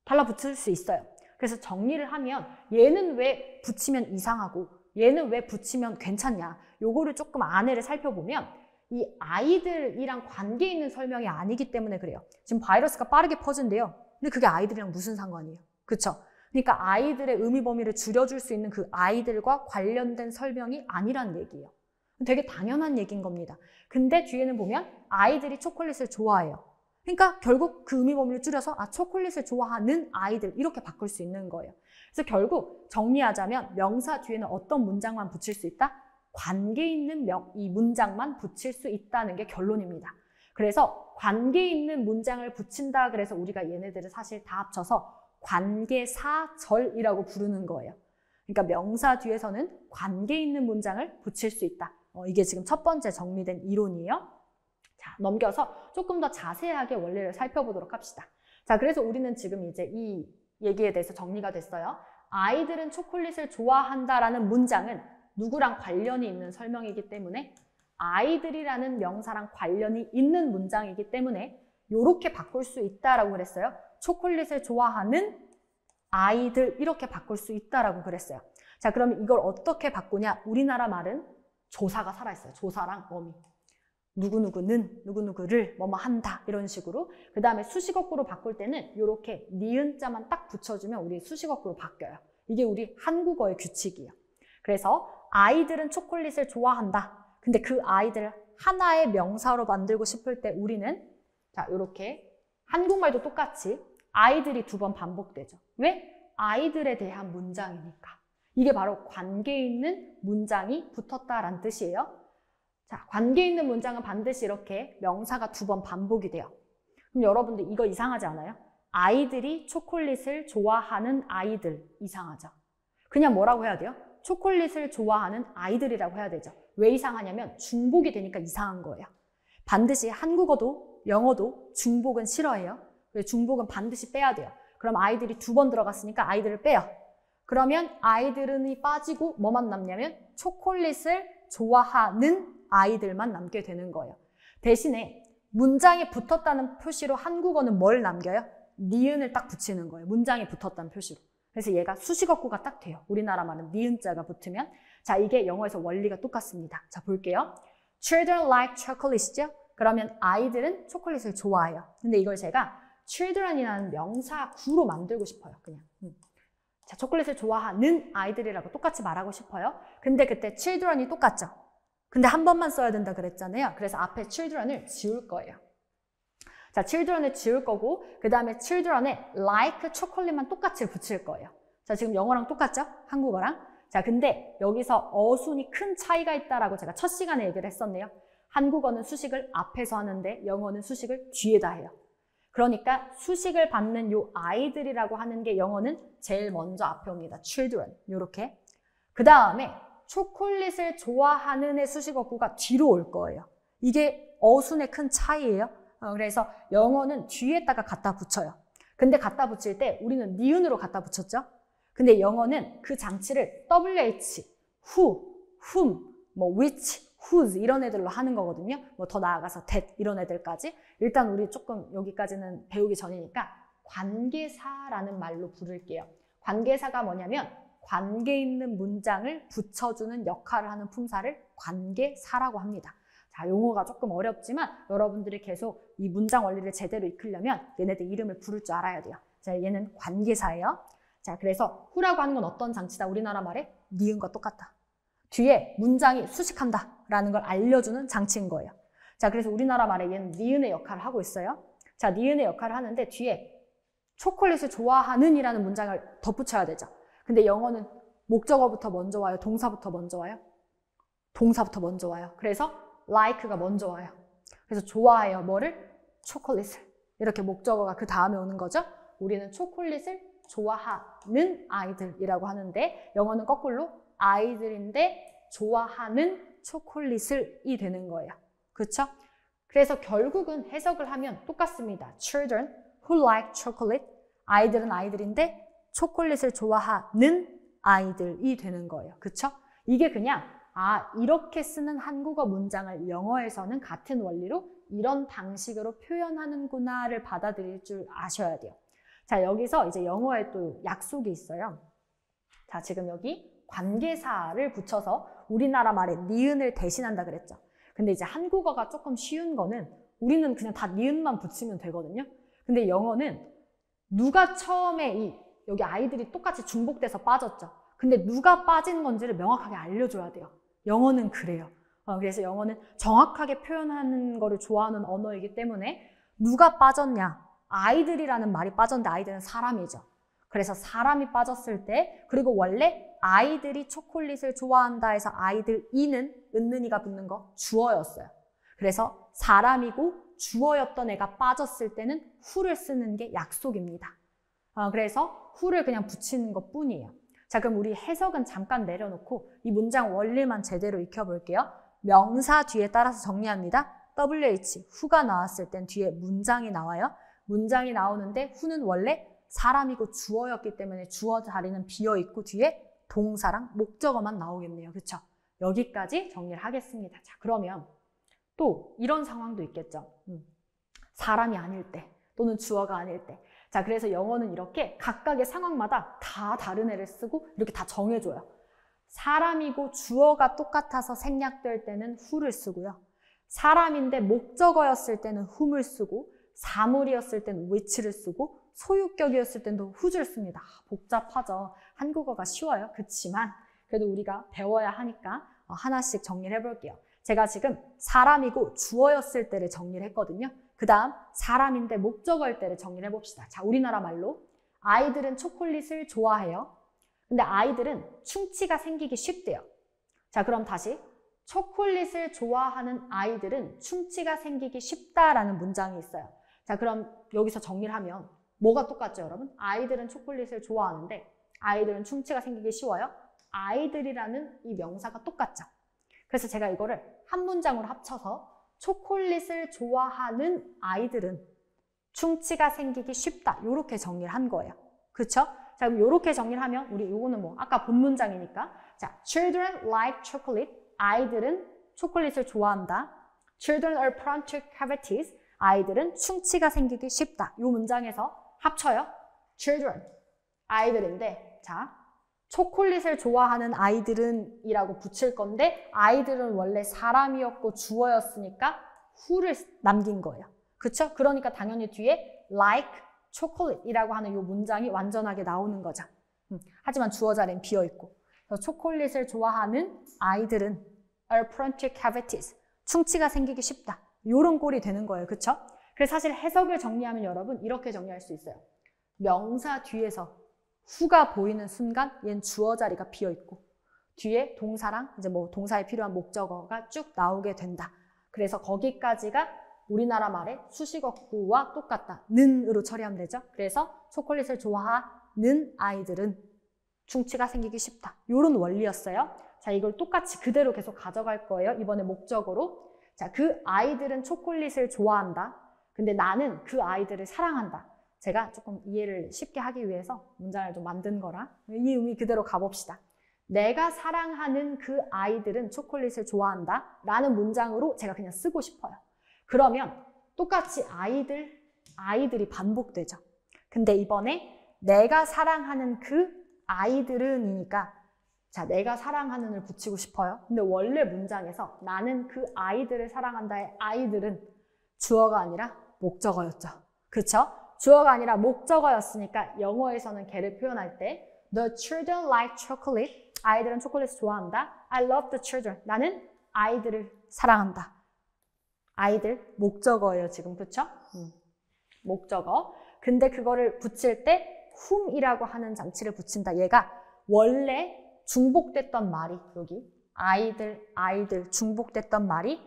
달라붙을 수 있어요. 그래서 정리를 하면 얘는 왜 붙이면 이상하고 얘는 왜 붙이면 괜찮냐. 요거를 조금 안에를 살펴보면 이 아이들이랑 관계 있는 설명이 아니기 때문에 그래요. 지금 바이러스가 빠르게 퍼진대요. 근데 그게 아이들이랑 무슨 상관이에요? 그쵸? 그러니까 아이들의 의미 범위를 줄여줄 수 있는 그 아이들과 관련된 설명이 아니란 얘기예요. 되게 당연한 얘기인 겁니다. 근데 뒤에는 보면 아이들이 초콜릿을 좋아해요. 그러니까 결국 그 의미 범위를 줄여서 초콜릿을 좋아하는 아이들 이렇게 바꿀 수 있는 거예요. 그래서 결국 정리하자면 명사 뒤에는 어떤 문장만 붙일 수 있다? 관계 있는 이 문장만 붙일 수 있다는 게 결론입니다. 그래서 관계 있는 문장을 붙인다 그래서 우리가 얘네들을 사실 다 합쳐서 관계사절이라고 부르는 거예요. 그러니까 명사 뒤에서는 관계 있는 문장을 붙일 수 있다. 이게 지금 첫 번째 정리된 이론이에요. 자, 넘겨서 조금 더 자세하게 원리를 살펴보도록 합시다. 자, 그래서 우리는 지금 이제 이 얘기에 대해서 정리가 됐어요. 아이들은 초콜릿을 좋아한다라는 문장은 누구랑 관련이 있는 설명이기 때문에 아이들이라는 명사랑 관련이 있는 문장이기 때문에 이렇게 바꿀 수 있다라고 그랬어요. 초콜릿을 좋아하는 아이들 이렇게 바꿀 수 있다라고 그랬어요. 자, 그러면 이걸 어떻게 바꾸냐? 우리나라 말은 조사가 살아있어요. 조사랑 어미. 누구누구는 누구누구를 뭐뭐 한다 이런 식으로. 그 다음에 수식어구로 바꿀 때는 이렇게 니은자만 딱 붙여주면 우리 수식어구로 바뀌어요. 이게 우리 한국어의 규칙이에요. 그래서 아이들은 초콜릿을 좋아한다. 근데 그 아이들 하나의 명사로 만들고 싶을 때 우리는 자, 이렇게 한국말도 똑같이 아이들이 2번 반복되죠. 왜? 아이들에 대한 문장이니까. 이게 바로 관계 있는 문장이 붙었다라는 뜻이에요. 자, 관계 있는 문장은 반드시 이렇게 명사가 2번 반복이 돼요. 그럼 여러분들 이거 이상하지 않아요? 아이들이 초콜릿을 좋아하는 아이들 이상하죠? 그냥 뭐라고 해야 돼요? 초콜릿을 좋아하는 아이들이라고 해야 되죠. 왜 이상하냐면 중복이 되니까 이상한 거예요. 반드시 한국어도 영어도 중복은 싫어해요. 중복은 반드시 빼야 돼요. 그럼 아이들이 2번 들어갔으니까 아이들을 빼요. 그러면 아이들은이 빠지고 뭐만 남냐면 초콜릿을 좋아하는 아이들만 남게 되는 거예요. 대신에 문장에 붙었다는 표시로 한국어는 뭘 남겨요? 니은을 딱 붙이는 거예요. 문장에 붙었다는 표시로. 그래서 얘가 수식어구가 딱 돼요. 우리나라 말은 니은자가 붙으면. 자, 이게 영어에서 원리가 똑같습니다. 자, 볼게요. Children like chocolate죠? 그러면 아이들은 초콜릿을 좋아해요. 근데 이걸 제가 children이라는 명사구로 만들고 싶어요. 그냥. 자, 초콜릿을 좋아하는 아이들이라고 똑같이 말하고 싶어요. 근데 그때 children이 똑같죠. 근데 한 번만 써야 된다 그랬잖아요. 그래서 앞에 children을 지울 거예요. 자, children을 지울 거고 그 다음에 children에 like chocolate만 똑같이 붙일 거예요. 자, 지금 영어랑 똑같죠? 한국어랑. 자, 근데 여기서 어순이 큰 차이가 있다라고 제가 첫 시간에 얘기를 했었네요. 한국어는 수식을 앞에서 하는데 영어는 수식을 뒤에다 해요. 그러니까 수식을 받는 요 아이들이라고 하는 게 영어는 제일 먼저 앞에 옵니다. children 요렇게. 그 다음에 초콜릿을 좋아하는의 수식어구가 뒤로 올 거예요. 이게 어순의 큰 차이예요. 그래서 영어는 뒤에다가 갖다 붙여요. 근데 갖다 붙일 때 우리는 니은으로 갖다 붙였죠. 근데 영어는 그 장치를 WH, who, whom, 뭐 which, whose 이런 애들로 하는 거거든요. 뭐 더 나아가서 that 이런 애들까지. 일단 우리 조금 여기까지는 배우기 전이니까 관계사라는 말로 부를게요. 관계사가 뭐냐면 관계 있는 문장을 붙여주는 역할을 하는 품사를 관계사라고 합니다. 자, 용어가 조금 어렵지만 여러분들이 계속 이 문장 원리를 제대로 익히려면 얘네들 이름을 부를 줄 알아야 돼요. 자, 얘는 관계사예요. 자, 그래서 who라고 하는 건 어떤 장치다? 우리나라 말에 니은과 똑같다. 뒤에 문장이 수식한다 라는 걸 알려주는 장치인 거예요. 자, 그래서 우리나라 말에 얘는 니은의 역할을 하고 있어요. 자, 니은의 역할을 하는데 뒤에 초콜릿을 좋아하는 이라는 문장을 덧붙여야 되죠. 근데 영어는 목적어부터 먼저 와요? 동사부터 먼저 와요? 동사부터 먼저 와요. 그래서 like가 먼저 와요. 그래서 좋아해요. 뭐를? 초콜릿을. 이렇게 목적어가 그 다음에 오는 거죠. 우리는 초콜릿을 좋아하는 아이들이라고 하는데 영어는 거꾸로 아이들인데 좋아하는 초콜릿을이 되는 거예요. 그렇죠? 그래서 결국은 해석을 하면 똑같습니다. Children who like chocolate. 아이들은 아이들인데 초콜릿을 좋아하는 아이들이 되는 거예요. 그렇죠? 이게 그냥 이렇게 쓰는 한국어 문장을 영어에서는 같은 원리로 이런 방식으로 표현하는구나를 받아들일 줄 아셔야 돼요. 자, 여기서 이제 영어에 또 약속이 있어요. 자, 지금 여기 관계사를 붙여서 우리나라 말에 니은을 대신한다 그랬죠. 근데 이제 한국어가 조금 쉬운 거는 우리는 그냥 다 니은만 붙이면 되거든요. 근데 영어는 누가 처음에 여기 아이들이 똑같이 중복돼서 빠졌죠. 근데 누가 빠진 건지를 명확하게 알려줘야 돼요. 영어는 그래요. 그래서 영어는 정확하게 표현하는 거를 좋아하는 언어이기 때문에 누가 빠졌냐? 아이들이라는 말이 빠졌는데 아이들은 사람이죠. 그래서 사람이 빠졌을 때 그리고 원래 아이들이 초콜릿을 좋아한다 해서 아이들이는 은는이가 붙는 거 주어였어요. 그래서 사람이고 주어였던 애가 빠졌을 때는 who를 쓰는 게 약속입니다. 그래서 who를 그냥 붙이는 것 뿐이에요. 자, 그럼 우리 해석은 잠깐 내려놓고 이 문장 원리만 제대로 익혀볼게요. 명사 뒤에 따라서 정리합니다. WH, who가 나왔을 땐 뒤에 문장이 나와요. 문장이 나오는데 who는 원래 사람이고 주어였기 때문에 주어 자리는 비어있고 뒤에 동사랑 목적어만 나오겠네요. 그렇죠? 여기까지 정리를 하겠습니다. 자, 그러면 또 이런 상황도 있겠죠. 사람이 아닐 때 또는 주어가 아닐 때. 자, 그래서 영어는 이렇게 각각의 상황마다 다 다른 애를 쓰고 이렇게 다 정해줘요. 사람이고 주어가 똑같아서 생략될 때는 who를 쓰고요. 사람인데 목적어였을 때는 whom을 쓰고 사물이었을 때는 which를 쓰고 소유격이었을 때도 who를 씁니다. 복잡하죠. 한국어가 쉬워요. 그렇지만 그래도 우리가 배워야 하니까 하나씩 정리를 해볼게요. 제가 지금 사람이고 주어였을 때를 정리를 했거든요. 그 다음 사람인데 목적어일 때를 정리를 해봅시다. 자, 우리나라 말로 아이들은 초콜릿을 좋아해요. 근데 아이들은 충치가 생기기 쉽대요. 자, 그럼 다시 초콜릿을 좋아하는 아이들은 충치가 생기기 쉽다라는 문장이 있어요. 자, 그럼 여기서 정리를 하면 뭐가 똑같죠, 여러분? 아이들은 초콜릿을 좋아하는데 아이들은 충치가 생기기 쉬워요. 아이들이라는 이 명사가 똑같죠. 그래서 제가 이거를 한 문장으로 합쳐서 초콜릿을 좋아하는 아이들은 충치가 생기기 쉽다. 이렇게 정리를 한 거예요. 그렇죠? 자, 그럼 이렇게 정리를 하면 우리 요거는 뭐 아까 본 문장이니까 자, children like chocolate. 아이들은 초콜릿을 좋아한다. Children are prone to cavities. 아이들은 충치가 생기기 쉽다. 이 문장에서 합쳐요. Children. 아이들인데 자, 초콜릿을 좋아하는 아이들은 이라고 붙일 건데 아이들은 원래 사람이었고 주어였으니까 who를 남긴 거예요. 그쵸? 그러니까 당연히 뒤에 like chocolate 이라고 하는 이 문장이 완전하게 나오는 거죠. 하지만 주어 자리는 비어있고. 그래서 초콜릿을 좋아하는 아이들은 are prone to cavities. 충치가 생기기 쉽다. 이런 꼴이 되는 거예요. 그쵸? 그래서 사실 해석을 정리하면 여러분 이렇게 정리할 수 있어요. 명사 뒤에서 후가 보이는 순간 얘는 주어 자리가 비어있고 뒤에 동사랑 이제 뭐 동사에 필요한 목적어가 쭉 나오게 된다. 그래서 거기까지가 우리나라 말의 수식어구와 똑같다. 는으로 처리하면 되죠. 그래서 초콜릿을 좋아하는 아이들은 충치가 생기기 쉽다. 이런 원리였어요. 자, 이걸 똑같이 그대로 계속 가져갈 거예요. 이번에 목적어로. 자, 그 아이들은 초콜릿을 좋아한다. 근데 나는 그 아이들을 사랑한다. 제가 조금 이해를 쉽게 하기 위해서 문장을 좀 만든 거라 이 의미 그대로 가봅시다. 내가 사랑하는 그 아이들은 초콜릿을 좋아한다 라는 문장으로 제가 그냥 쓰고 싶어요. 그러면 똑같이 아이들이 반복되죠. 근데 이번에 내가 사랑하는 그 아이들은이니까 자, 내가 사랑하는을 붙이고 싶어요. 근데 원래 문장에서 나는 그 아이들을 사랑한다의 아이들은 주어가 아니라 목적어였죠. 그쵸? 주어가 아니라 목적어였으니까 영어에서는 걔를 표현할 때 The children like chocolate. 아이들은 초콜릿을 좋아한다. I love the children. 나는 아이들을 사랑한다. 아이들 목적어예요 지금. 그쵸? 목적어. 근데 그거를 붙일 때 whom이라고 하는 장치를 붙인다. 얘가 원래 중복됐던 말이 여기 아이들 중복됐던 말이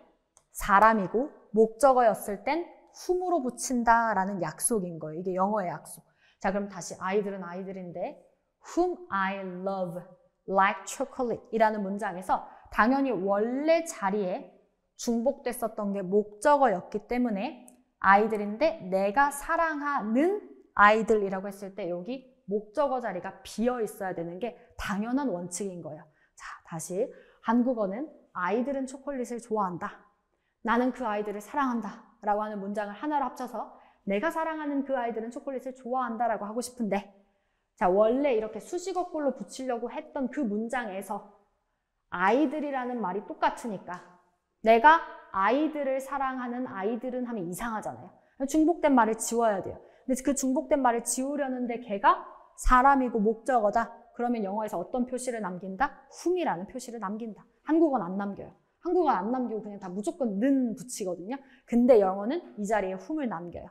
사람이고 목적어였을 땐 whom으로 붙인다라는 약속인 거예요. 이게 영어의 약속. 자, 그럼 다시 아이들은 아이들인데 whom I love like chocolate 이라는 문장에서 당연히 원래 자리에 중복됐었던 게 목적어였기 때문에 아이들인데 내가 사랑하는 아이들이라고 했을 때 여기 목적어 자리가 비어 있어야 되는 게 당연한 원칙인 거예요. 자, 다시 한국어는 아이들은 초콜릿을 좋아한다. 나는 그 아이들을 사랑한다 라고 하는 문장을 하나로 합쳐서 내가 사랑하는 그 아이들은 초콜릿을 좋아한다 라고 하고 싶은데 자, 원래 이렇게 수식어꼴로 붙이려고 했던 그 문장에서 아이들이라는 말이 똑같으니까 내가 아이들을 사랑하는 아이들은 하면 이상하잖아요. 중복된 말을 지워야 돼요. 근데 그 중복된 말을 지우려는데 걔가 사람이고 목적어다. 그러면 영어에서 어떤 표시를 남긴다? whom이라는 표시를 남긴다. 한국어는 안 남겨요. 한국어는 안 남기고 그냥 다 무조건 는 붙이거든요. 근데 영어는 이 자리에 whom을 남겨요.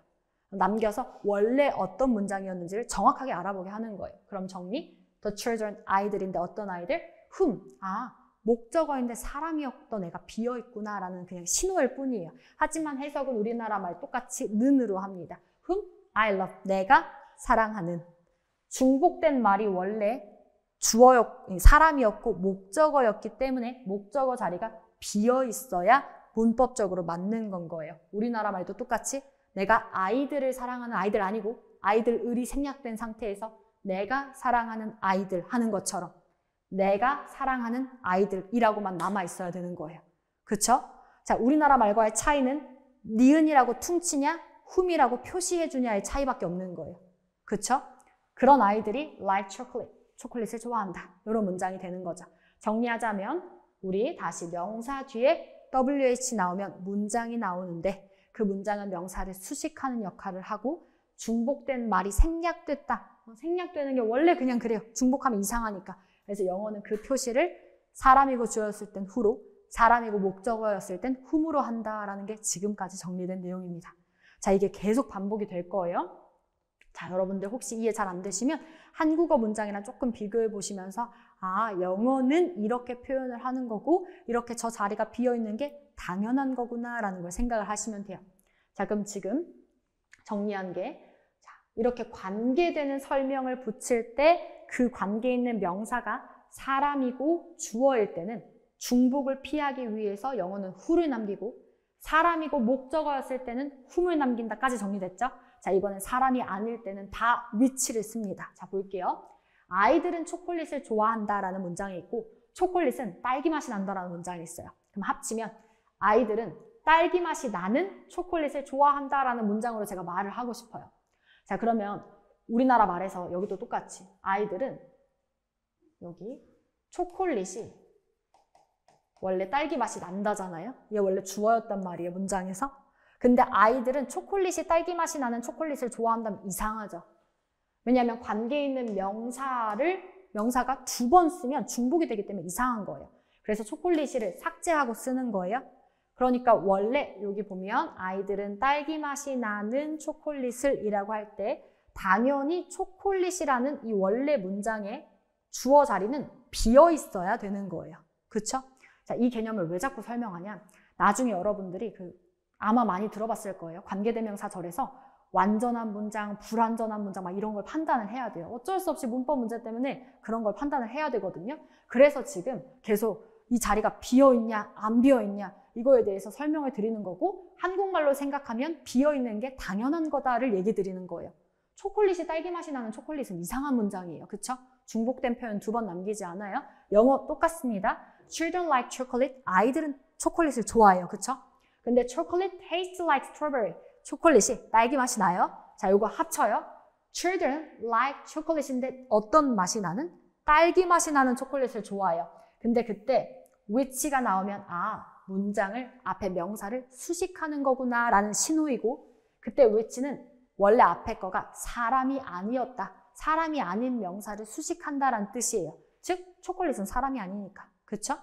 남겨서 원래 어떤 문장이었는지를 정확하게 알아보게 하는 거예요. 그럼 정리. The children, 아이들인데 어떤 아이들? whom. 아, 목적어인데 사람이었던 애가 비어있구나 라는 그냥 신호일 뿐이에요. 하지만 해석은 우리나라 말 똑같이 는으로 합니다. whom I love. 내가 사랑하는. 중복된 말이 원래 사람이었고 목적어였기 때문에 목적어 자리가 비어있어야 문법적으로 맞는 건 거예요. 우리나라 말도 똑같이 내가 아이들을 사랑하는 아이들 아니고 아이들을이 생략된 상태에서 내가 사랑하는 아이들 하는 것처럼 내가 사랑하는 아이들이라고만 남아있어야 되는 거예요. 그쵸? 자, 우리나라 말과의 차이는 니은이라고 퉁치냐 whom이라고 표시해주냐의 차이밖에 없는 거예요. 그쵸? 그런 아이들이 like chocolate, 초콜릿을 좋아한다. 이런 문장이 되는 거죠. 정리하자면 우리 다시 명사 뒤에 WH 나오면 문장이 나오는데 그 문장은 명사를 수식하는 역할을 하고 중복된 말이 생략됐다. 생략되는 게 원래 그냥 그래요. 중복하면 이상하니까. 그래서 영어는 그 표시를 사람이고 주어였을 땐 who로, 사람이고 목적어였을 땐 whom으로 한다라는 게 지금까지 정리된 내용입니다. 자, 이게 계속 반복이 될 거예요. 자, 여러분들 혹시 이해 잘 안 되시면 한국어 문장이랑 조금 비교해 보시면서 아, 영어는 이렇게 표현을 하는 거고 이렇게 저 자리가 비어있는 게 당연한 거구나 라는 걸 생각을 하시면 돼요. 자, 그럼 지금 정리한 게 자, 이렇게 관계되는 설명을 붙일 때 그 관계 있는 명사가 사람이고 주어일 때는 중복을 피하기 위해서 영어는 who를 남기고 사람이고 목적어였을 때는 whom을 남긴다까지 정리됐죠? 자, 이번엔 사람이 아닐 때는 다 which를 씁니다. 자, 볼게요. 아이들은 초콜릿을 좋아한다라는 문장이 있고 초콜릿은 딸기 맛이 난다라는 문장이 있어요. 그럼 합치면 아이들은 딸기 맛이 나는 초콜릿을 좋아한다라는 문장으로 제가 말을 하고 싶어요. 자, 그러면 우리나라 말에서 여기도 똑같이 아이들은 여기 초콜릿이 원래 딸기 맛이 난다잖아요. 이게 원래 주어였단 말이에요, 문장에서. 근데 아이들은 초콜릿이 딸기 맛이 나는 초콜릿을 좋아한다면 이상하죠. 왜냐하면 관계 있는 명사가 2번 쓰면 중복이 되기 때문에 이상한 거예요. 그래서 초콜릿을 삭제하고 쓰는 거예요. 그러니까 원래 여기 보면 아이들은 딸기 맛이 나는 초콜릿을 이라고 할 때 당연히 초콜릿이라는 이 원래 문장의 주어 자리는 비어 있어야 되는 거예요. 그쵸? 자, 이 개념을 왜 자꾸 설명하냐? 나중에 여러분들이 아마 많이 들어봤을 거예요. 관계대명사절에서 완전한 문장, 불완전한 문장 막 이런 걸 판단을 해야 돼요. 어쩔 수 없이 문법 문제 때문에 그런 걸 판단을 해야 되거든요. 그래서 지금 계속 이 자리가 비어있냐 안 비어있냐 이거에 대해서 설명을 드리는 거고 한국말로 생각하면 비어있는 게 당연한 거다를 얘기 드리는 거예요. 초콜릿이 딸기 맛이 나는 초콜릿은 이상한 문장이에요. 그쵸? 중복된 표현 2번 남기지 않아요. 영어 똑같습니다. Children like chocolate. 아이들은 초콜릿을 좋아해요. 그쵸? 근데 chocolate tastes like strawberry. 초콜릿이 딸기 맛이 나요. 자, 이거 합쳐요. Children like chocolate인데 어떤 맛이 나는? 딸기 맛이 나는 초콜릿을 좋아해요. 근데 그때 which가 나오면 문장을 앞에 명사를 수식하는 거구나 라는 신호이고 그때 which는 원래 앞에 거가 사람이 아니었다. 사람이 아닌 명사를 수식한다라는 뜻이에요. 즉 초콜릿은 사람이 아니니까. 그쵸?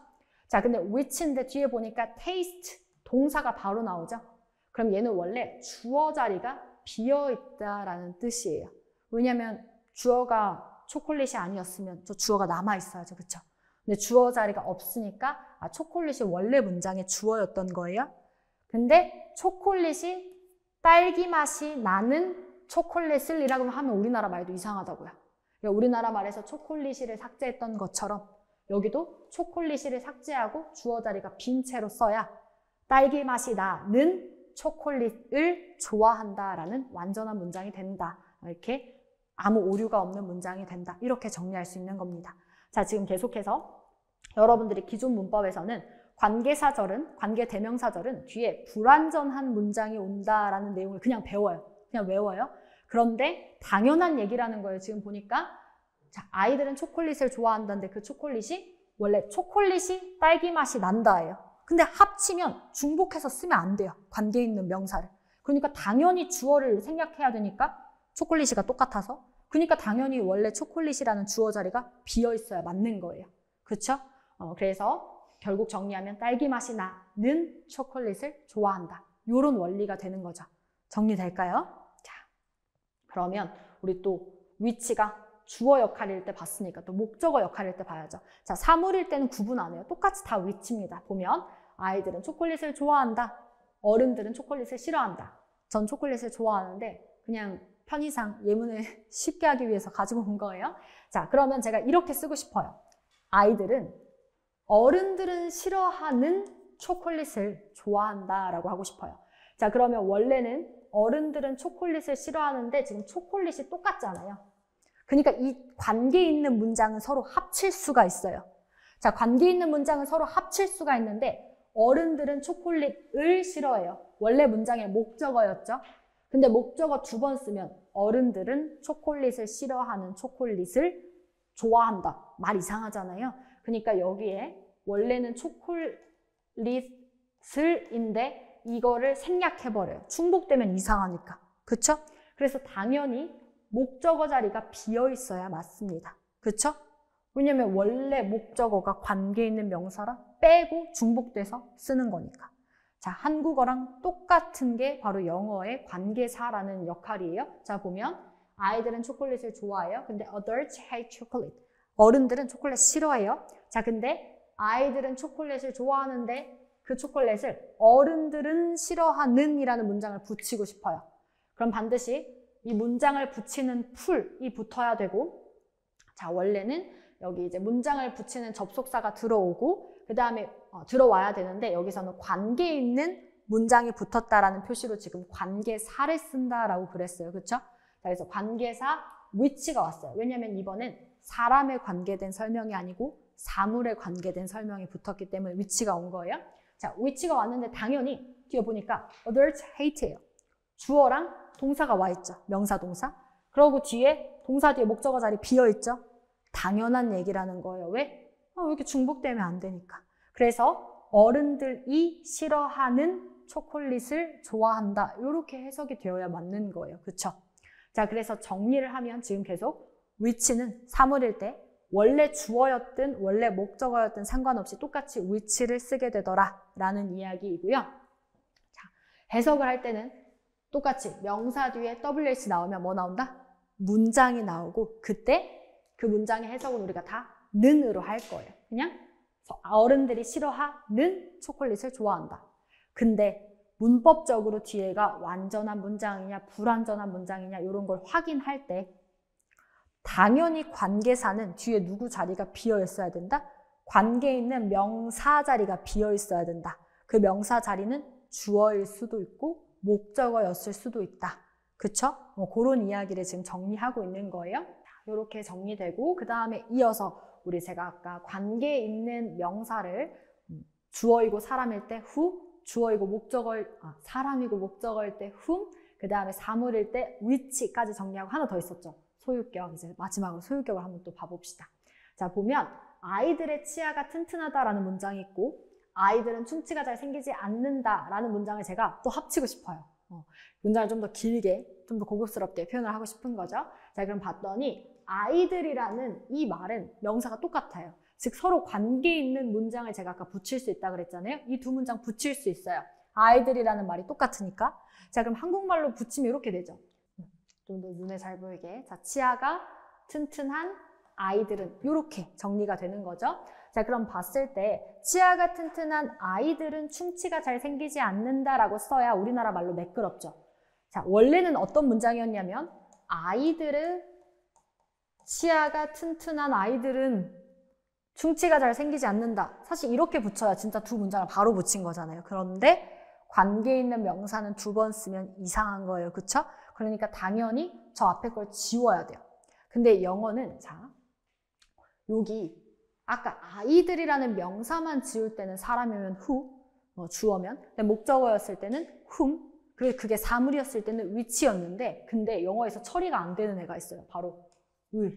자, 근데 which인데 뒤에 보니까 taste 동사가 바로 나오죠. 그럼 얘는 원래 주어 자리가 비어있다라는 뜻이에요. 왜냐면 주어가 초콜릿이 아니었으면 저 주어가 남아있어야죠. 그쵸? 근데 주어 자리가 없으니까 초콜릿이 원래 문장의 주어였던 거예요. 근데 초콜릿이 딸기 맛이 나는 초콜릿을 이라고 하면 우리나라 말도 이상하다고요. 그러니까 우리나라 말에서 초콜릿을 삭제했던 것처럼 여기도 초콜릿을 삭제하고 주어 자리가 빈 채로 써야 딸기 맛이 나는 초콜릿을 좋아한다라는 완전한 문장이 된다. 이렇게 아무 오류가 없는 문장이 된다. 이렇게 정리할 수 있는 겁니다. 자, 지금 계속해서 여러분들이 기존 문법에서는 관계사절은, 관계대명사절은 뒤에 불완전한 문장이 온다라는 내용을 그냥 배워요. 그냥 외워요. 그런데 당연한 얘기라는 거예요. 지금 보니까 자, 아이들은 초콜릿을 좋아한다는데 그 초콜릿이 원래 초콜릿이 딸기 맛이 난다예요. 근데 합치면 중복해서 쓰면 안 돼요. 관계 있는 명사를. 그러니까 당연히 주어를 생략해야 되니까 초콜릿이가 똑같아서 그러니까 당연히 원래 초콜릿이라는 주어 자리가 비어 있어야 맞는 거예요. 그렇죠? 그래서 결국 정리하면 딸기 맛이 나는 초콜릿을 좋아한다. 이런 원리가 되는 거죠. 정리될까요? 자, 그러면 우리 또 which가 주어 역할일 때 봤으니까 또 목적어 역할일 때 봐야죠. 자, 사물일 때는 구분 안 해요. 똑같이 다 which입니다. 보면 아이들은 초콜릿을 좋아한다. 어른들은 초콜릿을 싫어한다. 전 초콜릿을 좋아하는데 그냥 편의상 예문을 쉽게 하기 위해서 가지고 온 거예요. 자, 그러면 제가 이렇게 쓰고 싶어요. 어른들은 싫어하는 초콜릿을 좋아한다라고 하고 싶어요. 자, 그러면 원래는 어른들은 초콜릿을 싫어하는데 지금 초콜릿이 똑같잖아요. 그러니까 이 관계 있는 문장은 서로 합칠 수가 있어요. 자, 관계 있는 문장은 서로 합칠 수가 있는데 어른들은 초콜릿을 싫어해요. 원래 문장의 목적어였죠. 근데 목적어 2번 쓰면 어른들은 초콜릿을 싫어하는 초콜릿을 좋아한다. 말 이상하잖아요. 그러니까 여기에 원래는 초콜릿을인데 이거를 생략해버려요. 중복되면 이상하니까. 그쵸? 그래서 당연히 목적어 자리가 비어 있어야 맞습니다. 그쵸? 왜냐면 원래 목적어가 관계 있는 명사라 빼고 중복돼서 쓰는 거니까. 자, 한국어랑 똑같은 게 바로 영어의 관계사라는 역할이에요. 자, 보면 아이들은 초콜릿을 좋아해요. 근데 adults hate chocolate. 어른들은 초콜릿 싫어해요. 자, 근데 아이들은 초콜릿을 좋아하는데 그 초콜릿을 어른들은 싫어하는 이라는 문장을 붙이고 싶어요. 그럼 반드시 이 문장을 붙이는 풀이 붙어야 되고, 자, 원래는 여기 이제 문장을 붙이는 접속사가 들어오고 그 다음에 들어와야 되는데 여기서는 관계 있는 문장이 붙었다라는 표시로 지금 관계사를 쓴다라고 그랬어요. 그렇죠? 자, 그래서 관계사 which가 왔어요. 왜냐하면 이번엔 사람에 관계된 설명이 아니고 사물에 관계된 설명이 붙었기 때문에 which가 온 거예요. 자, which가 왔는데 당연히 뒤에 보니까 adults hate예요. 주어랑 동사가 와 있죠. 명사, 동사. 그러고 뒤에 동사 뒤에 목적어 자리 비어 있죠. 당연한 얘기라는 거예요. 왜? 왜 이렇게 중복되면 안 되니까. 그래서 어른들이 싫어하는 초콜릿을 좋아한다. 이렇게 해석이 되어야 맞는 거예요. 그쵸? 자, 그래서 정리를 하면 지금 계속 which는 사물일 때 원래 주어였든 원래 목적어였든 상관없이 똑같이 which를 쓰게 되더라 라는 이야기이고요. 자, 해석을 할 때는 똑같이 명사 뒤에 WH 나오면 뭐 나온다? 문장이 나오고 그때 그 문장의 해석은 우리가 다 는으로 할 거예요. 그냥 어른들이 싫어하는 초콜릿을 좋아한다. 근데 문법적으로 뒤에가 완전한 문장이냐 불완전한 문장이냐 이런 걸 확인할 때 당연히 관계사는 뒤에 누구 자리가 비어 있어야 된다? 관계 있는 명사 자리가 비어 있어야 된다. 그 명사 자리는 주어일 수도 있고 목적어였을 수도 있다. 그쵸? 그런 이야기를 지금 정리하고 있는 거예요. 이렇게 정리되고 그 다음에 이어서 우리 제가 아까 관계 있는 명사를 주어이고 사람일 때 who, 주어이고 목적어일 사람이고 목적어일 때 whom, 그 다음에 사물일 때 which까지 정리하고 하나 더 있었죠. 소유격. 이제 마지막으로 소유격을 한번 또 봐봅시다. 자, 보면 아이들의 치아가 튼튼하다라는 문장이 있고 아이들은 충치가 잘 생기지 않는다라는 문장을 제가 또 합치고 싶어요. 문장을 좀 더 길게, 좀 더 고급스럽게 표현을 하고 싶은 거죠. 자, 그럼 봤더니 아이들이라는 이 말은 명사가 똑같아요. 즉 서로 관계 있는 문장을 제가 아까 붙일 수 있다고 그랬잖아요. 이 두 문장 붙일 수 있어요. 아이들이라는 말이 똑같으니까. 자, 그럼 한국말로 붙이면 이렇게 되죠. 좀 더 눈에 잘 보이게. 자, 치아가 튼튼한 아이들은 이렇게 정리가 되는 거죠. 자, 그럼 봤을 때 치아가 튼튼한 아이들은 충치가 잘 생기지 않는다라고 써야 우리나라 말로 매끄럽죠. 자, 원래는 어떤 문장이었냐면 아이들은 치아가 튼튼한 아이들은 충치가 잘 생기지 않는다. 사실 이렇게 붙여야 진짜 두 문장을 바로 붙인 거잖아요. 그런데 관계 있는 명사는 두 번 쓰면 이상한 거예요. 그쵸? 그러니까 당연히 저 앞에 걸 지워야 돼요. 근데 영어는 자, 여기 아까 아이들이라는 명사만 지울 때는 사람이면 who, 주어면, 근데 목적어였을 때는 whom, 그리고 그게 사물이었을 때는 which였는데 근데 영어에서 처리가 안 되는 애가 있어요. 바로 will.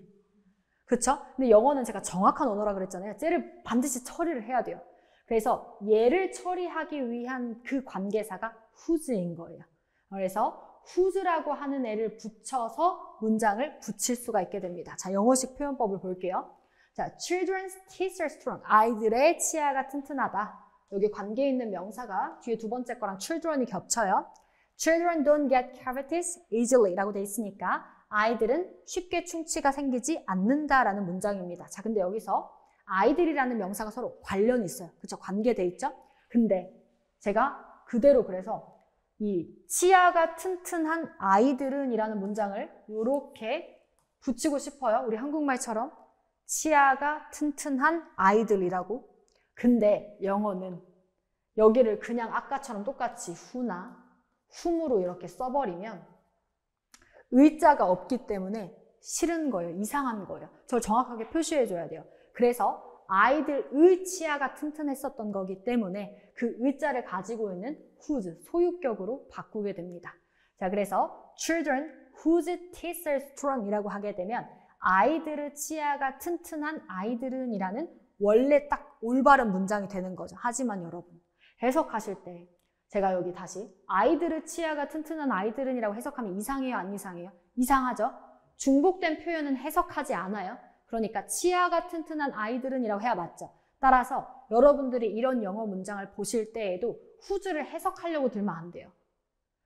그쵸? 근데 영어는 제가 정확한 언어라 그랬잖아요. 쟤를 반드시 처리를 해야 돼요. 그래서 얘를 처리하기 위한 그 관계사가 whose인 거예요. 그래서 whose라고 하는 애를 붙여서 문장을 붙일 수가 있게 됩니다. 자, 영어식 표현법을 볼게요. 자, children's teeth are strong. 아이들의 치아가 튼튼하다. 여기 관계 있는 명사가 뒤에 두 번째 거랑 children이 겹쳐요. Children don't get cavities easily 라고 돼 있으니까 아이들은 쉽게 충치가 생기지 않는다라는 문장입니다. 자, 근데 여기서 아이들이라는 명사가 서로 관련이 있어요. 그쵸? 관계돼 있죠? 근데 제가 그대로 그래서 이 치아가 튼튼한 아이들은 이라는 문장을 이렇게 붙이고 싶어요. 우리 한국말처럼 치아가 튼튼한 아이들이라고. 근데 영어는 여기를 그냥 아까처럼 똑같이 who나 whom으로 이렇게 써버리면 의자가 없기 때문에 싫은 거예요. 이상한 거예요. 저를 정확하게 표시해줘야 돼요. 그래서 아이들의 치아가 튼튼했었던 거기 때문에 그 의자를 가지고 있는 whose, 소유격으로 바꾸게 됩니다. 자, 그래서 children whose teeth are strong 이라고 하게 되면 아이들의 치아가 튼튼한 아이들은 이라는 원래 딱 올바른 문장이 되는 거죠. 하지만 여러분, 해석하실 때 제가 여기 다시 아이들의 치아가 튼튼한 아이들은 이라고 해석하면 이상해요? 안 이상해요? 이상하죠? 중복된 표현은 해석하지 않아요. 그러니까 치아가 튼튼한 아이들은 이라고 해야 맞죠. 따라서 여러분들이 이런 영어 문장을 보실 때에도 whose를 해석하려고 들면 안 돼요.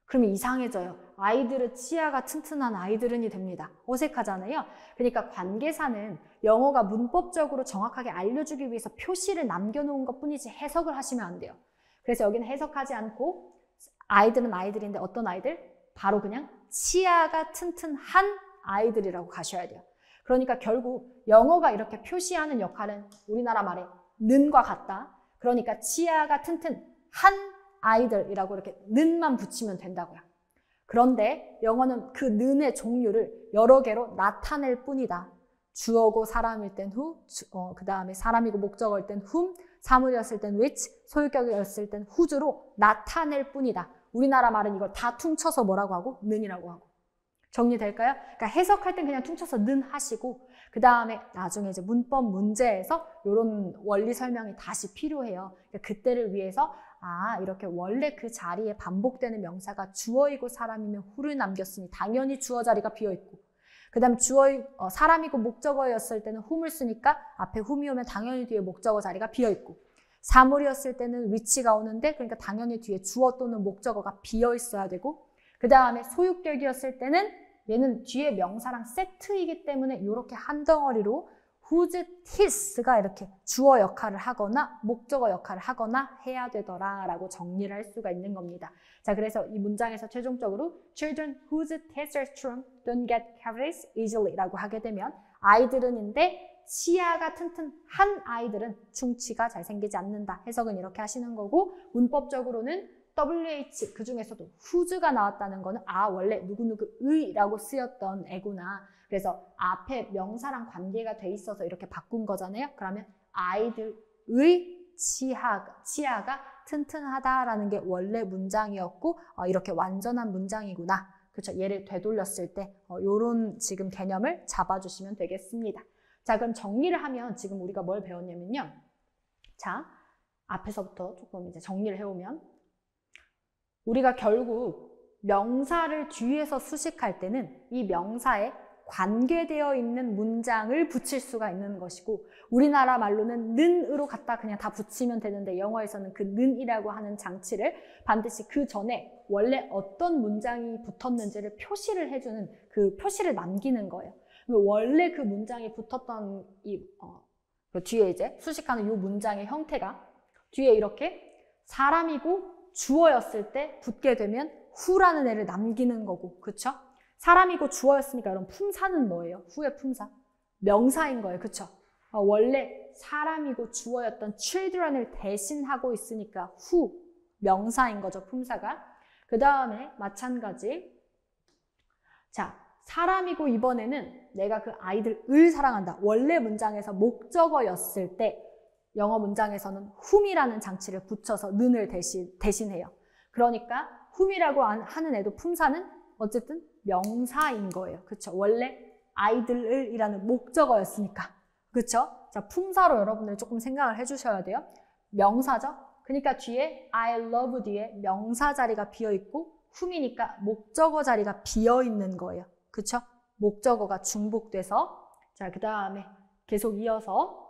그러면 이상해져요. 아이들의 치아가 튼튼한 아이들은이 됩니다. 어색하잖아요. 그러니까 관계사는 영어가 문법적으로 정확하게 알려주기 위해서 표시를 남겨놓은 것뿐이지 해석을 하시면 안 돼요. 그래서 여기는 해석하지 않고 아이들은 아이들인데 어떤 아이들? 바로 그냥 치아가 튼튼한 아이들이라고 가셔야 돼요. 그러니까 결국 영어가 이렇게 표시하는 역할은 우리나라 말의 는과 같다. 그러니까 치아가 튼튼한 아이들이라고 이렇게 는만 붙이면 된다고요. 그런데 영어는 그 는의 종류를 여러 개로 나타낼 뿐이다. 주어고 사람일 땐 who, 그 다음에 사람이고 목적어일 땐 whom, 사물이었을 땐 which, 소유격이었을 땐 whose로 나타낼 뿐이다. 우리나라 말은 이걸 다 퉁쳐서 뭐라고 하고? 는이라고 하고. 정리될까요? 그러니까 해석할 땐 그냥 퉁쳐서 는 하시고 그 다음에 나중에 이제 문법 문제에서 이런 원리 설명이 다시 필요해요. 그러니까 그때를 위해서 아, 이렇게 원래 그 자리에 반복되는 명사가 주어이고 사람이면 who를 남겼으니 당연히 주어 자리가 비어있고, 그 다음에 사람이고 목적어였을 때는 whom을 쓰니까 앞에 whom이 오면 당연히 뒤에 목적어 자리가 비어있고, 사물이었을 때는 which가 오는데 그러니까 당연히 뒤에 주어 또는 목적어가 비어있어야 되고, 그 다음에 소유격이었을 때는 얘는 뒤에 명사랑 세트이기 때문에 이렇게 한 덩어리로 whose his가 이렇게 주어 역할을 하거나 목적어 역할을 하거나 해야 되더라라고 정리를 할 수가 있는 겁니다. 자, 그래서 이 문장에서 최종적으로 children whose teeth are strong don't get cavities easily라고 하게 되면 아이들은인데 치아가 튼튼한 아이들은 충치가 잘 생기지 않는다. 해석은 이렇게 하시는 거고, 문법적으로는 WH 그 중에서도 whose가 나왔다는 거는 아, 원래 누구누구의라고 쓰였던 애구나. 그래서 앞에 명사랑 관계가 돼 있어서 이렇게 바꾼 거잖아요. 그러면 아이들의 치아가 튼튼하다라는 게 원래 문장이었고 이렇게 완전한 문장이구나. 그렇죠? 얘를 되돌렸을 때 요런 지금 개념을 잡아주시면 되겠습니다. 자, 그럼 정리를 하면 지금 우리가 뭘 배웠냐면요. 자, 앞에서부터 조금 이제 정리를 해오면 우리가 결국 명사를 뒤에서 수식할 때는 이 명사에 관계되어 있는 문장을 붙일 수가 있는 것이고, 우리나라 말로는 는으로 갖다 그냥 다 붙이면 되는데 영어에서는 그 는이라고 하는 장치를 반드시 그 전에 원래 어떤 문장이 붙었는지를 표시를 해주는 그 표시를 남기는 거예요. 원래 그 문장이 붙었던 그 뒤에 이제 수식하는 이 문장의 형태가 뒤에 이렇게 사람이고 주어였을 때 붙게 되면 who라는 애를 남기는 거고, 그쵸? 사람이고 주어였으니까 여러분 품사는 뭐예요? who의 품사? 명사인 거예요. 그쵸? 원래 사람이고 주어였던 children을 대신하고 있으니까 who, 명사인 거죠. 품사가. 그 다음에 마찬가지. 자, 사람이고 이번에는 내가 그 아이들을 사랑한다. 원래 문장에서 목적어였을 때 영어 문장에서는 whom이라는 장치를 붙여서 는을 대신해요. 그러니까 whom이라고 하는 애도 품사는 어쨌든 명사인 거예요. 그쵸? 원래 아이들이라는 목적어였으니까. 그쵸? 자, 품사로 여러분들 조금 생각을 해주셔야 돼요. 명사죠? 그러니까 뒤에 I love 뒤에 명사 자리가 비어있고 whom이니까 목적어 자리가 비어있는 거예요. 그쵸? 목적어가 중복돼서. 자, 그 다음에 계속 이어서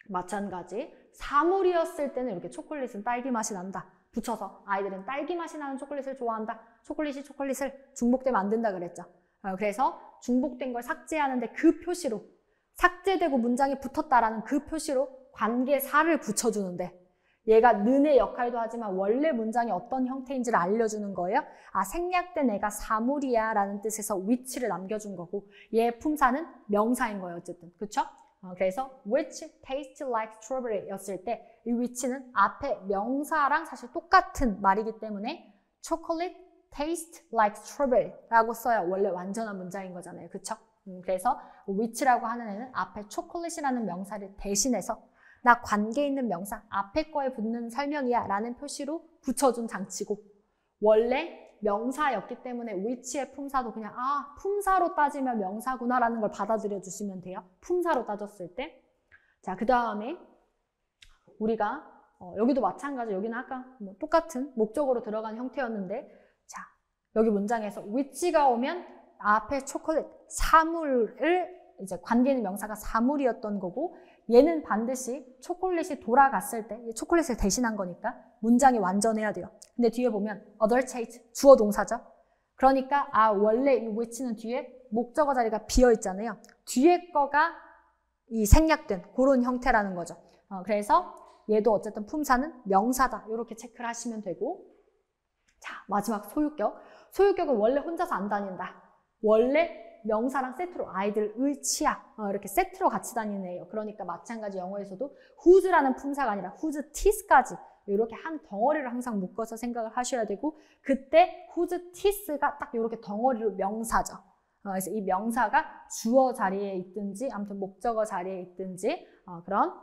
마찬가지. 사물이었을 때는 이렇게 초콜릿은 딸기 맛이 난다. 붙여서 아이들은 딸기 맛이 나는 초콜릿을 좋아한다. 초콜릿을 중복되면 안 된다 그랬죠. 그래서 중복된 걸 삭제하는데 그 표시로 삭제되고 문장이 붙었다라는 그 표시로 관계사를 붙여주는데 얘가 는의 역할도 하지만 원래 문장이 어떤 형태인지를 알려주는 거예요. 아, 생략된 애가 사물이야 라는 뜻에서 which를 남겨준 거고 얘의 품사는 명사인 거예요. 어쨌든. 그쵸? 그래서 which tastes like strawberry 였을 때 이 which는 앞에 명사랑 사실 똑같은 말이기 때문에 chocolate tastes like strawberry 라고 써야 원래 완전한 문장인 거잖아요. 그쵸? 그래서 which라고 하는 애는 앞에 chocolate이라는 명사를 대신해서 나 관계 있는 명사 앞에 거에 붙는 설명이야 라는 표시로 붙여준 장치고, 원래 명사였기 때문에 which의 품사도 그냥 품사로 따지면 명사구나 라는 걸 받아들여 주시면 돼요. 품사로 따졌을 때. 자, 그 다음에 우리가 여기도 마찬가지, 여기는 아까 똑같은 목적으로 들어간 형태였는데, 자, 여기 문장에서 which가 오면 앞에 초콜릿, 사물을 이제 관계 있는 명사가 사물이었던 거고, 얘는 반드시 초콜릿이 돌아갔을 때 초콜릿을 대신한 거니까 문장이 완전해야 돼요. 근데 뒤에 보면 adulterate, 주어 동사죠. 그러니까 원래 이 which는 뒤에 목적어 자리가 비어 있잖아요. 뒤에 거가 이 생략된 그런 형태라는 거죠. 그래서 얘도 어쨌든 품사는 명사다. 이렇게 체크를 하시면 되고, 자, 마지막 소유격. 소유격은 원래 혼자서 안 다닌다. 원래 명사랑 세트로 아이들의 치아 이렇게 세트로 같이 다니는 애예요. 그러니까 마찬가지 영어에서도 whose라는 품사가 아니라 whose teeth까지 이렇게 한 덩어리를 항상 묶어서 생각을 하셔야 되고, 그때 whose teeth가 딱 이렇게 덩어리로 명사죠. 그래서 이 명사가 주어 자리에 있든지 아무튼 목적어 자리에 있든지 그런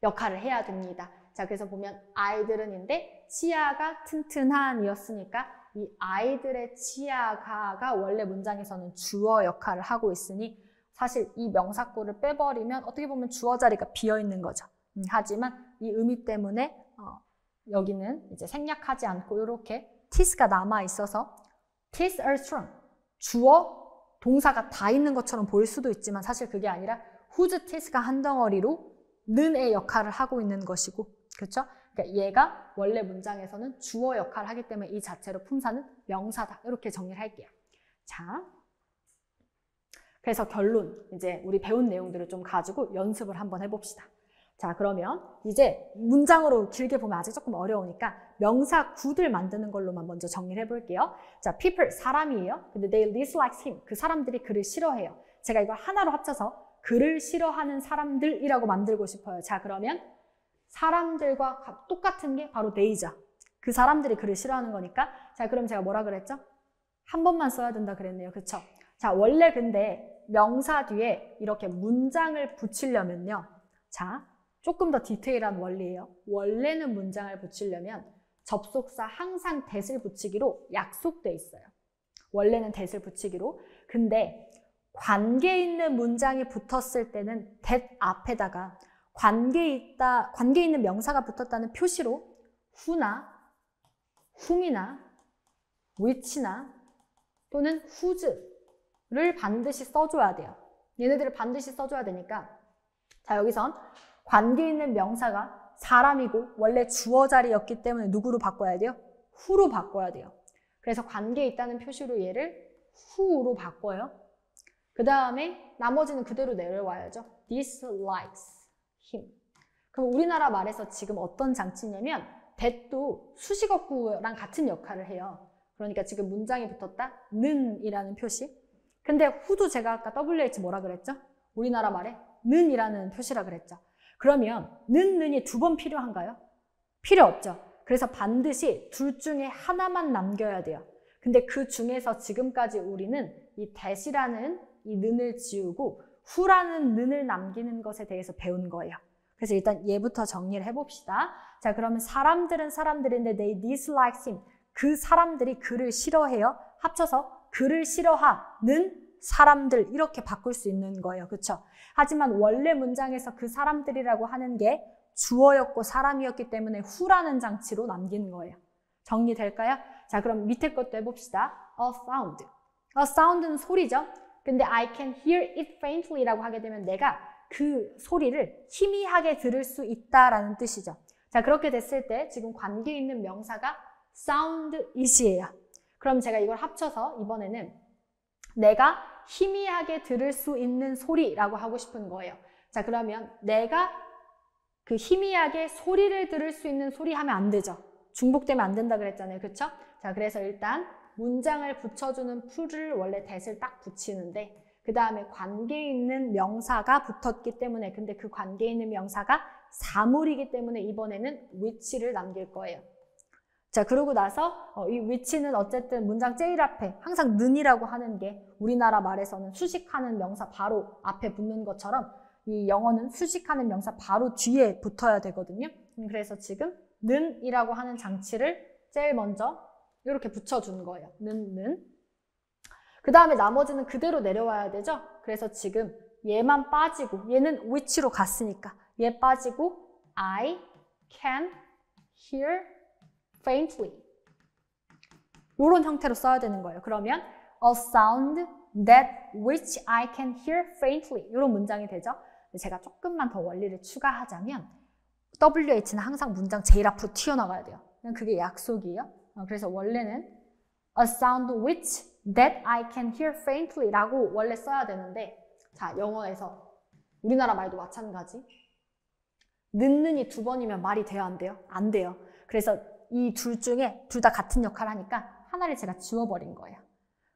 역할을 해야 됩니다. 자, 그래서 보면 아이들은인데 치아가 튼튼한 이었으니까 이 아이들의 치아가가 원래 문장에서는 주어 역할을 하고 있으니 사실 이 명사구를 빼버리면 어떻게 보면 주어 자리가 비어 있는 거죠. 하지만 이 의미 때문에 여기는 이제 생략하지 않고 이렇게 tis가 남아 있어서 tis are strong. 주어, 동사가 다 있는 것처럼 보일 수도 있지만 사실 그게 아니라 whose tis가 한 덩어리로 는의 역할을 하고 있는 것이고, 그렇죠? 그러니까 얘가 원래 문장에서는 주어 역할을 하기 때문에 이 자체로 품사는 명사다. 이렇게 정리를 할게요. 자, 그래서 결론, 이제 우리 배운 내용들을 좀 가지고 연습을 한번 해봅시다. 자, 그러면 이제 문장으로 길게 보면 아직 조금 어려우니까 명사 구들 만드는 걸로만 먼저 정리를 해볼게요. 자, people, 사람이에요. 근데 they dislike him, 그 사람들이 그를 싫어해요. 제가 이걸 하나로 합쳐서 그를 싫어하는 사람들이라고 만들고 싶어요. 자, 그러면 사람들과 똑같은 게 바로 they죠. 그 사람들이 그를 싫어하는 거니까. 자, 그럼 제가 뭐라 그랬죠? 한 번만 써야 된다 그랬네요. 그쵸? 자, 원래 근데 명사 뒤에 이렇게 문장을 붙이려면요. 자, 조금 더 디테일한 원리예요. 원래는 문장을 붙이려면 접속사 항상 that을 붙이기로 약속돼 있어요. 원래는 that을 붙이기로. 근데 관계 있는 문장이 붙었을 때는 that 앞에다가 관계 있는 명사가 붙었다는 표시로 who나 whom이나 which나 또는 whose를 반드시 써줘야 돼요. 얘네들을 반드시 써줘야 되니까. 자, 여기선 관계 있는 명사가 사람이고 원래 주어 자리였기 때문에 누구로 바꿔야 돼요? who로 바꿔야 돼요. 그래서 관계에 있다는 표시로 얘를 who로 바꿔요. 그 다음에 나머지는 그대로 내려와야죠. dislikes him. 그럼 우리나라 말에서 지금 어떤 장치냐면 that도 수식어구랑 같은 역할을 해요. 그러니까 지금 문장이 붙었다? 는이라는 표시. 근데 who도 제가 아까 WH 뭐라 그랬죠? 우리나라 말에 는이라는 표시라 그랬죠. 그러면 는이 두 번 필요한가요? 필요 없죠. 그래서 반드시 둘 중에 하나만 남겨야 돼요. 근데 그 중에서 지금까지 우리는 이 that이라는 이 는을 지우고 who라는 는을 남기는 것에 대해서 배운 거예요. 그래서 일단 얘부터 정리를 해봅시다. 자, 그러면 사람들은 사람들인데 they dislike him. 그 사람들이 그를 싫어해요. 합쳐서 그를 싫어하는 사람들 이렇게 바꿀 수 있는 거예요. 그렇죠? 하지만 원래 문장에서 그 사람들이라고 하는 게 주어였고 사람이었기 때문에 who라는 장치로 남기는 거예요. 정리될까요? 자, 그럼 밑에 것도 해봅시다. A sound. A sound는 소리죠. 근데 I can hear it faintly라고 하게 되면 내가 그 소리를 희미하게 들을 수 있다라는 뜻이죠. 자, 그렇게 됐을 때 지금 관계 있는 명사가 sound is예요. 그럼 제가 이걸 합쳐서 이번에는 내가 희미하게 들을 수 있는 소리라고 하고 싶은 거예요. 자, 그러면 내가 그 희미하게 소리를 들을 수 있는 소리 하면 안 되죠. 중복되면 안 된다 그랬잖아요. 그렇죠? 자, 그래서 일단 문장을 붙여주는 풀을 원래 that을 딱 붙이는데 그 다음에 관계 있는 명사가 붙었기 때문에 근데 그 관계 있는 명사가 사물이기 때문에 이번에는 which를 남길 거예요. 자, 그러고 나서 이 which는 어쨌든 문장 제일 앞에 항상 는이라고 하는 게 우리나라 말에서는 수식하는 명사 바로 앞에 붙는 것처럼 이 영어는 수식하는 명사 바로 뒤에 붙어야 되거든요. 그래서 지금 는이라고 하는 장치를 제일 먼저 이렇게 붙여주는 거예요. 는. 그 다음에 나머지는 그대로 내려와야 되죠. 그래서 지금 얘만 빠지고 얘는 which로 갔으니까 얘 빠지고 I can hear faintly 이런 형태로 써야 되는 거예요. 그러면 a sound that which I can hear faintly 이런 문장이 되죠. 제가 조금만 더 원리를 추가하자면 WH는 항상 문장 제일 앞으로 튀어나가야 돼요. 그냥 그게 약속이에요. 그래서 원래는 a sound which that I can hear faintly 라고 원래 써야 되는데 자, 영어에서 우리나라 말도 마찬가지 는이 두 번이면 말이 돼요? 안 돼요? 안 돼요. 그래서 이 둘 중에 둘 다 같은 역할을 하니까 하나를 제가 지워버린 거예요.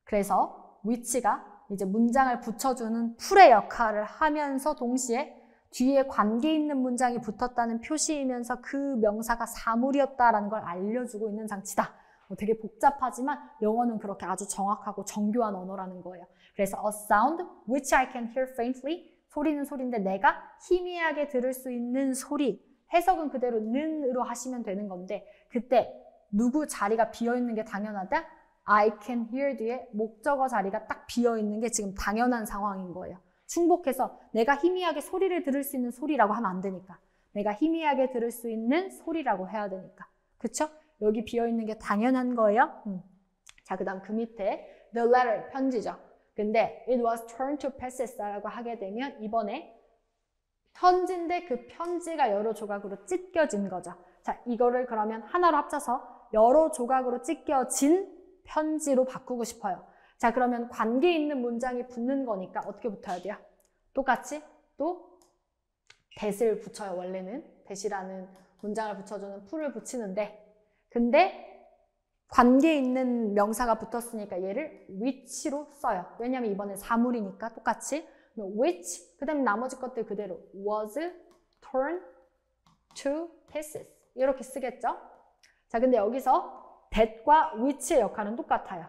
그래서 which가 이제 문장을 붙여주는 풀의 역할을 하면서 동시에 뒤에 관계 있는 문장이 붙었다는 표시이면서 그 명사가 사물이었다라는 걸 알려주고 있는 장치다. 되게 복잡하지만 영어는 그렇게 아주 정확하고 정교한 언어라는 거예요. 그래서 a sound which I can hear faintly 소리는 소리인데 내가 희미하게 들을 수 있는 소리 해석은 그대로 는으로 하시면 되는 건데 그때 누구 자리가 비어있는 게 당연하다? I can hear 뒤에 목적어 자리가 딱 비어있는 게 지금 당연한 상황인 거예요. 충복해서 내가 희미하게 소리를 들을 수 있는 소리라고 하면 안 되니까 내가 희미하게 들을 수 있는 소리라고 해야 되니까 그쵸? 여기 비어있는 게 당연한 거예요. 자, 그 다음 그 밑에 the letter, 편지죠. 근데 it was turned to pieces 라고 하게 되면 이번에 편지인데 그 편지가 여러 조각으로 찢겨진 거죠. 자, 이거를 그러면 하나로 합쳐서 여러 조각으로 찢겨진 편지로 바꾸고 싶어요. 자, 그러면 관계 있는 문장이 붙는 거니까 어떻게 붙어야 돼요? 똑같이 또 that을 붙여요. 원래는 that이라는 문장을 붙여주는 풀을 붙이는데, 근데 관계 있는 명사가 붙었으니까 얘를 which로 써요. 왜냐면 이번엔 사물이니까 똑같이 which, 그 다음에 나머지 것들 그대로 was turned to pieces 이렇게 쓰겠죠. 자, 근데 여기서 that과 which의 역할은 똑같아요.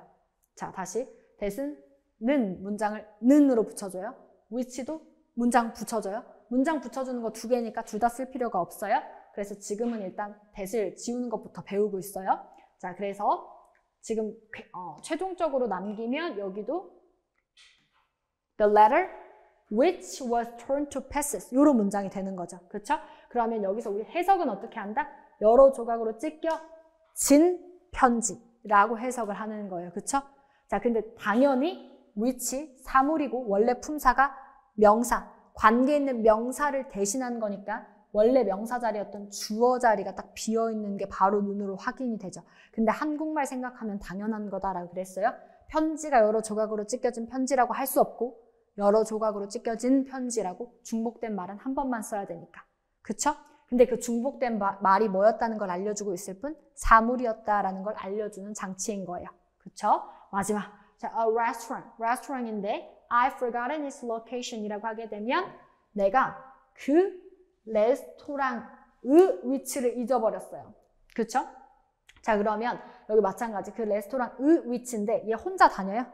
자, 다시 that은 는 문장을 는으로 붙여줘요. which도 문장 붙여줘요. 문장 붙여주는 거 두 개니까 둘 다 쓸 필요가 없어요. 그래서 지금은 일단 that을 지우는 것부터 배우고 있어요. 자, 그래서 지금 최종적으로 남기면 여기도 the letter which was turned to pieces 이런 문장이 되는 거죠. 그렇죠? 그러면 여기서 우리 해석은 어떻게 한다? 여러 조각으로 찢겨진 편지라고 해석을 하는 거예요. 그렇죠? 자, 근데 당연히 which 사물이고 원래 품사가 명사, 관계 있는 명사를 대신한 거니까 원래 명사 자리였던 주어 자리가 딱 비어있는 게 바로 눈으로 확인이 되죠. 근데 한국말 생각하면 당연한 거다라고 그랬어요. 편지가 여러 조각으로 찢겨진 편지라고 할 수 없고 여러 조각으로 찢겨진 편지라고 중복된 말은 한 번만 써야 되니까. 그쵸? 근데 그 중복된 말이 뭐였다는 걸 알려주고 있을 뿐 사물이었다라는 걸 알려주는 장치인 거예요. 그쵸? 마지막. 자, a restaurant. restaurant인데 I forgotten its location이라고 하게 되면 내가 그 레스토랑의 위치를 잊어버렸어요. 그쵸? 자, 그러면 여기 마찬가지 그 레스토랑의 위치인데 얘 혼자 다녀요?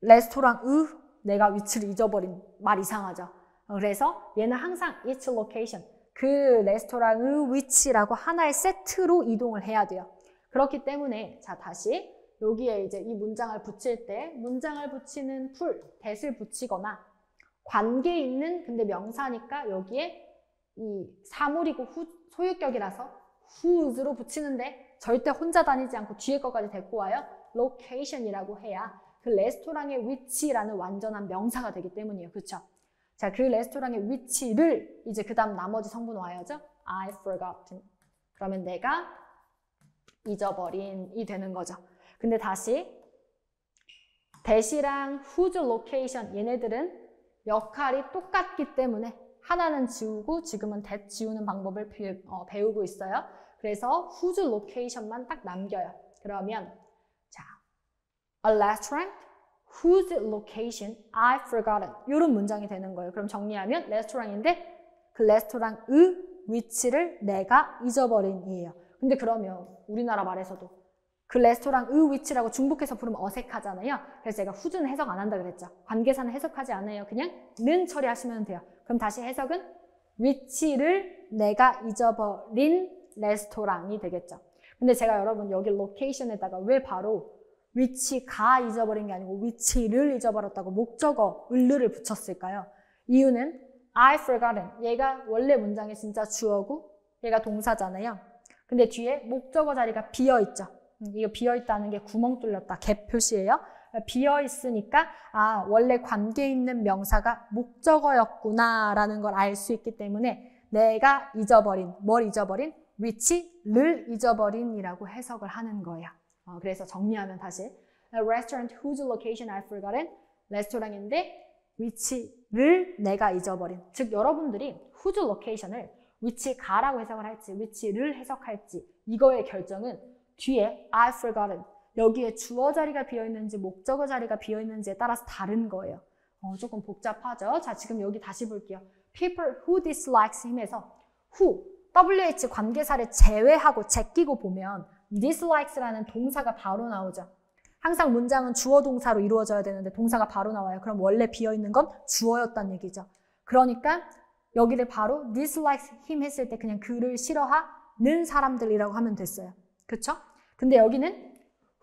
레스토랑의 내가 위치를 잊어버린 말 이상하죠? 그래서 얘는 항상 its location 그 레스토랑의 위치라고 하나의 세트로 이동을 해야 돼요. 그렇기 때문에 자, 다시 여기에 이제 이 문장을 붙일 때 문장을 붙이는 풀, that을 붙이거나 관계 있는 근데 명사니까 여기에 이 사물이고 소유격이라서 whose로 붙이는데 절대 혼자 다니지 않고 뒤에 것까지 데리고 와요. location이라고 해야 그 레스토랑의 위치라는 완전한 명사가 되기 때문이에요. 그렇죠? 자, 그 레스토랑의 위치를 이제 그 다음 나머지 성분 와야죠. I forgotten. 그러면 내가 잊어버린이 되는 거죠. 근데 다시 that이랑 whose location 얘네들은 역할이 똑같기 때문에 하나는 지우고 지금은 that 지우는 방법을 배우고 있어요. 그래서 whose location만 딱 남겨요. 그러면 자, a restaurant whose location I forgotten 이런 문장이 되는 거예요. 그럼 정리하면 레스토랑인데 그 레스토랑의 위치를 내가 잊어버린이에요. 근데 그러면 우리나라 말에서도 그 레스토랑의 위치라고 중복해서 부르면 어색하잖아요. 그래서 제가 whose는 해석 안 한다 그랬죠. 관계사는 해석하지 않아요. 그냥 는 처리하시면 돼요. 그럼 다시 해석은 위치를 내가 잊어버린 레스토랑이 되겠죠. 근데 제가 여러분 여기 로케이션에다가 왜 바로 위치가 잊어버린 게 아니고 위치를 잊어버렸다고 목적어 을를 붙였을까요? 이유는 I forgotten 얘가 원래 문장의 진짜 주어고 얘가 동사잖아요. 근데 뒤에 목적어 자리가 비어있죠. 이거 비어있다는 게 구멍 뚫렸다 갭 표시예요. 비어있으니까 아 원래 관계 있는 명사가 목적어였구나 라는 걸 알 수 있기 때문에 내가 잊어버린 뭘 잊어버린? 위치를 잊어버린 이라고 해석을 하는 거예요. 그래서 정리하면 다시 A restaurant whose location I forgotten 레스토랑인데 위치를 내가 잊어버린 즉 여러분들이 whose location을 위치가라고 해석을 할지 위치를 해석할지 이거의 결정은 뒤에 I forgotten 여기에 주어 자리가 비어있는지 목적어 자리가 비어있는지에 따라서 다른 거예요. 조금 복잡하죠? 자, 지금 여기 다시 볼게요. People who dislikes him에서 who, WH 관계사를 제외하고 제끼고 보면 dislikes라는 동사가 바로 나오죠. 항상 문장은 주어 동사로 이루어져야 되는데 동사가 바로 나와요. 그럼 원래 비어있는 건 주어였단 얘기죠. 그러니까 여기를 바로 dislikes him 했을 때 그냥 그를 싫어하는 사람들이라고 하면 됐어요. 그쵸? 근데 여기는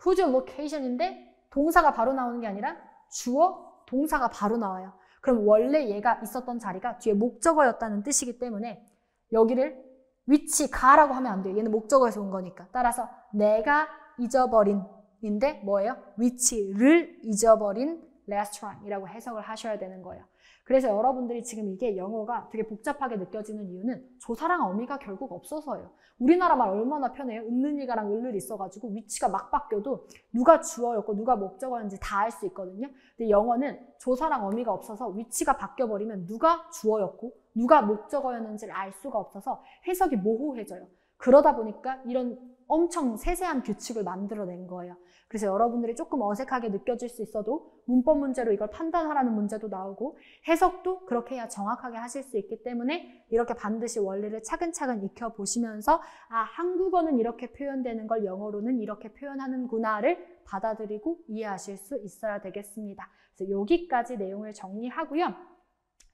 whose location인데 동사가 바로 나오는 게 아니라 주어, 동사가 바로 나와요. 그럼 원래 얘가 있었던 자리가 뒤에 목적어였다는 뜻이기 때문에 여기를 위치 가라고 하면 안 돼요. 얘는 목적어에서 온 거니까. 따라서 내가 잊어버린인데 뭐예요? 위치를 잊어버린 레스토랑이라고 해석을 하셔야 되는 거예요. 그래서 여러분들이 지금 이게 영어가 되게 복잡하게 느껴지는 이유는 조사랑 어미가 결국 없어서예요. 우리나라 말 얼마나 편해요? 은는이가랑 을을 있어가지고 위치가 막 바뀌어도 누가 주어였고 누가 목적어였는지 다 알 수 있거든요. 근데 영어는 조사랑 어미가 없어서 위치가 바뀌어버리면 누가 주어였고 누가 목적어였는지를 알 수가 없어서 해석이 모호해져요. 그러다 보니까 이런 엄청 세세한 규칙을 만들어낸 거예요. 그래서 여러분들이 조금 어색하게 느껴질 수 있어도 문법 문제로 이걸 판단하라는 문제도 나오고 해석도 그렇게 해야 정확하게 하실 수 있기 때문에 이렇게 반드시 원리를 차근차근 익혀보시면서 아, 한국어는 이렇게 표현되는 걸 영어로는 이렇게 표현하는구나를 받아들이고 이해하실 수 있어야 되겠습니다. 그래서 여기까지 내용을 정리하고요.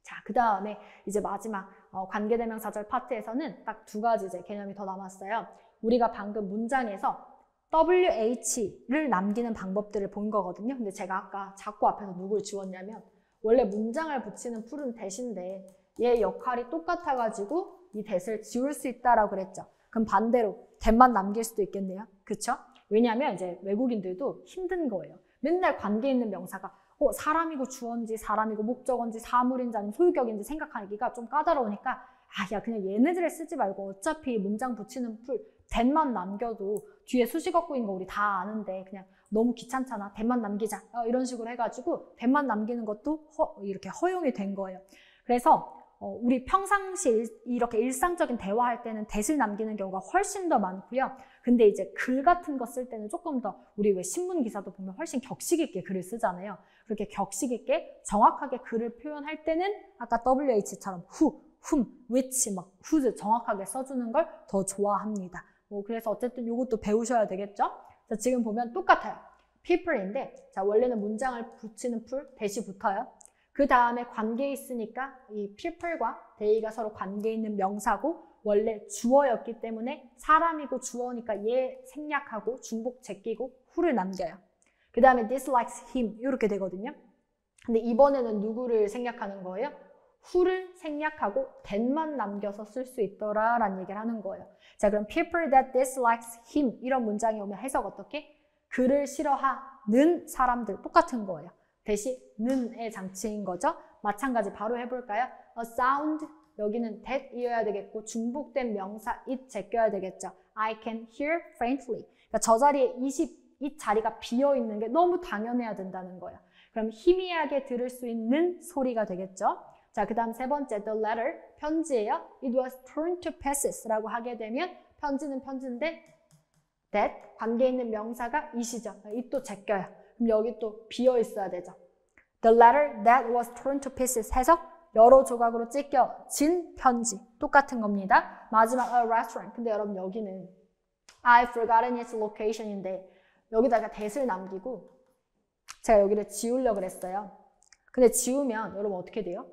자, 그 다음에 이제 마지막 관계대명사절 파트에서는 딱 두 가지 이제 개념이 더 남았어요. 우리가 방금 문장에서 WH를 남기는 방법들을 본 거거든요. 근데 제가 아까 자꾸 앞에서 누굴 지웠냐면 원래 문장을 붙이는 풀은 대신데 얘 역할이 똑같아가지고 이 that을 지울 수 있다라고 그랬죠. 그럼 반대로 that만 남길 수도 있겠네요. 그쵸? 왜냐면 이제 외국인들도 힘든 거예요. 맨날 관계 있는 명사가 사람이고 주어인지 사람이고 목적어인지 사물인지 아니면 소유격인지 생각하기가 좀 까다로우니까 야 그냥 얘네들을 쓰지 말고 어차피 문장 붙이는 풀 that만 남겨도 뒤에 수식어구인 거 우리 다 아는데 그냥 너무 귀찮잖아. that만 남기자. 이런 식으로 해가지고 that만 남기는 것도 이렇게 허용이 된 거예요. 그래서 우리 평상시 이렇게 일상적인 대화할 때는 that을 남기는 경우가 훨씬 더 많고요. 근데 이제 글 같은 거 쓸 때는 조금 더 우리 왜 신문 기사도 보면 훨씬 격식 있게 글을 쓰잖아요. 그렇게 격식 있게 정확하게 글을 표현할 때는 아까 WH처럼 who, whom, which, 막 whose 정확하게 써주는 걸 더 좋아합니다. 그래서 어쨌든 이것도 배우셔야 되겠죠? 자, 지금 보면 똑같아요. people인데 자 원래는 문장을 붙이는 풀, that이 붙어요. 그 다음에 관계 있으니까 이 people과 they가 서로 관계 있는 명사고 원래 주어였기 때문에 사람이고 주어니까 얘 생략하고 중복 제끼고 who를 남겨요. 그 다음에 dislikes him 이렇게 되거든요. 근데 이번에는 누구를 생략하는 거예요? who를 생략하고 that만 남겨서 쓸 수 있더라 라는 얘기를 하는 거예요. 자 그럼 people that dislikes him 이런 문장이 오면 해석 어떻게? 그를 싫어하는 사람들 똑같은 거예요. 대신 는의 장치인 거죠. 마찬가지 바로 해볼까요? A sound 여기는 that 이어야 되겠고 중복된 명사 it 제껴야 되겠죠. I can hear faintly. 그러니까 저 자리에 이 자리가 비어있는 게 너무 당연해야 된다는 거예요. 그럼 희미하게 들을 수 있는 소리가 되겠죠. 자, 그 다음 세 번째, the letter, 편지예요. It was torn to pieces 라고 하게 되면 편지는 편지인데 that, 관계 있는 명사가 it이죠. it도 제껴요. 그럼 여기 또 비어 있어야 되죠. The letter that was torn to pieces 해석, 여러 조각으로 찢겨진 편지. 똑같은 겁니다. 마지막, a restaurant. 근데 여러분 여기는 I've forgotten its location인데 여기다가 that을 남기고 제가 여기를 지우려고 그랬어요. 근데 지우면 여러분 어떻게 돼요?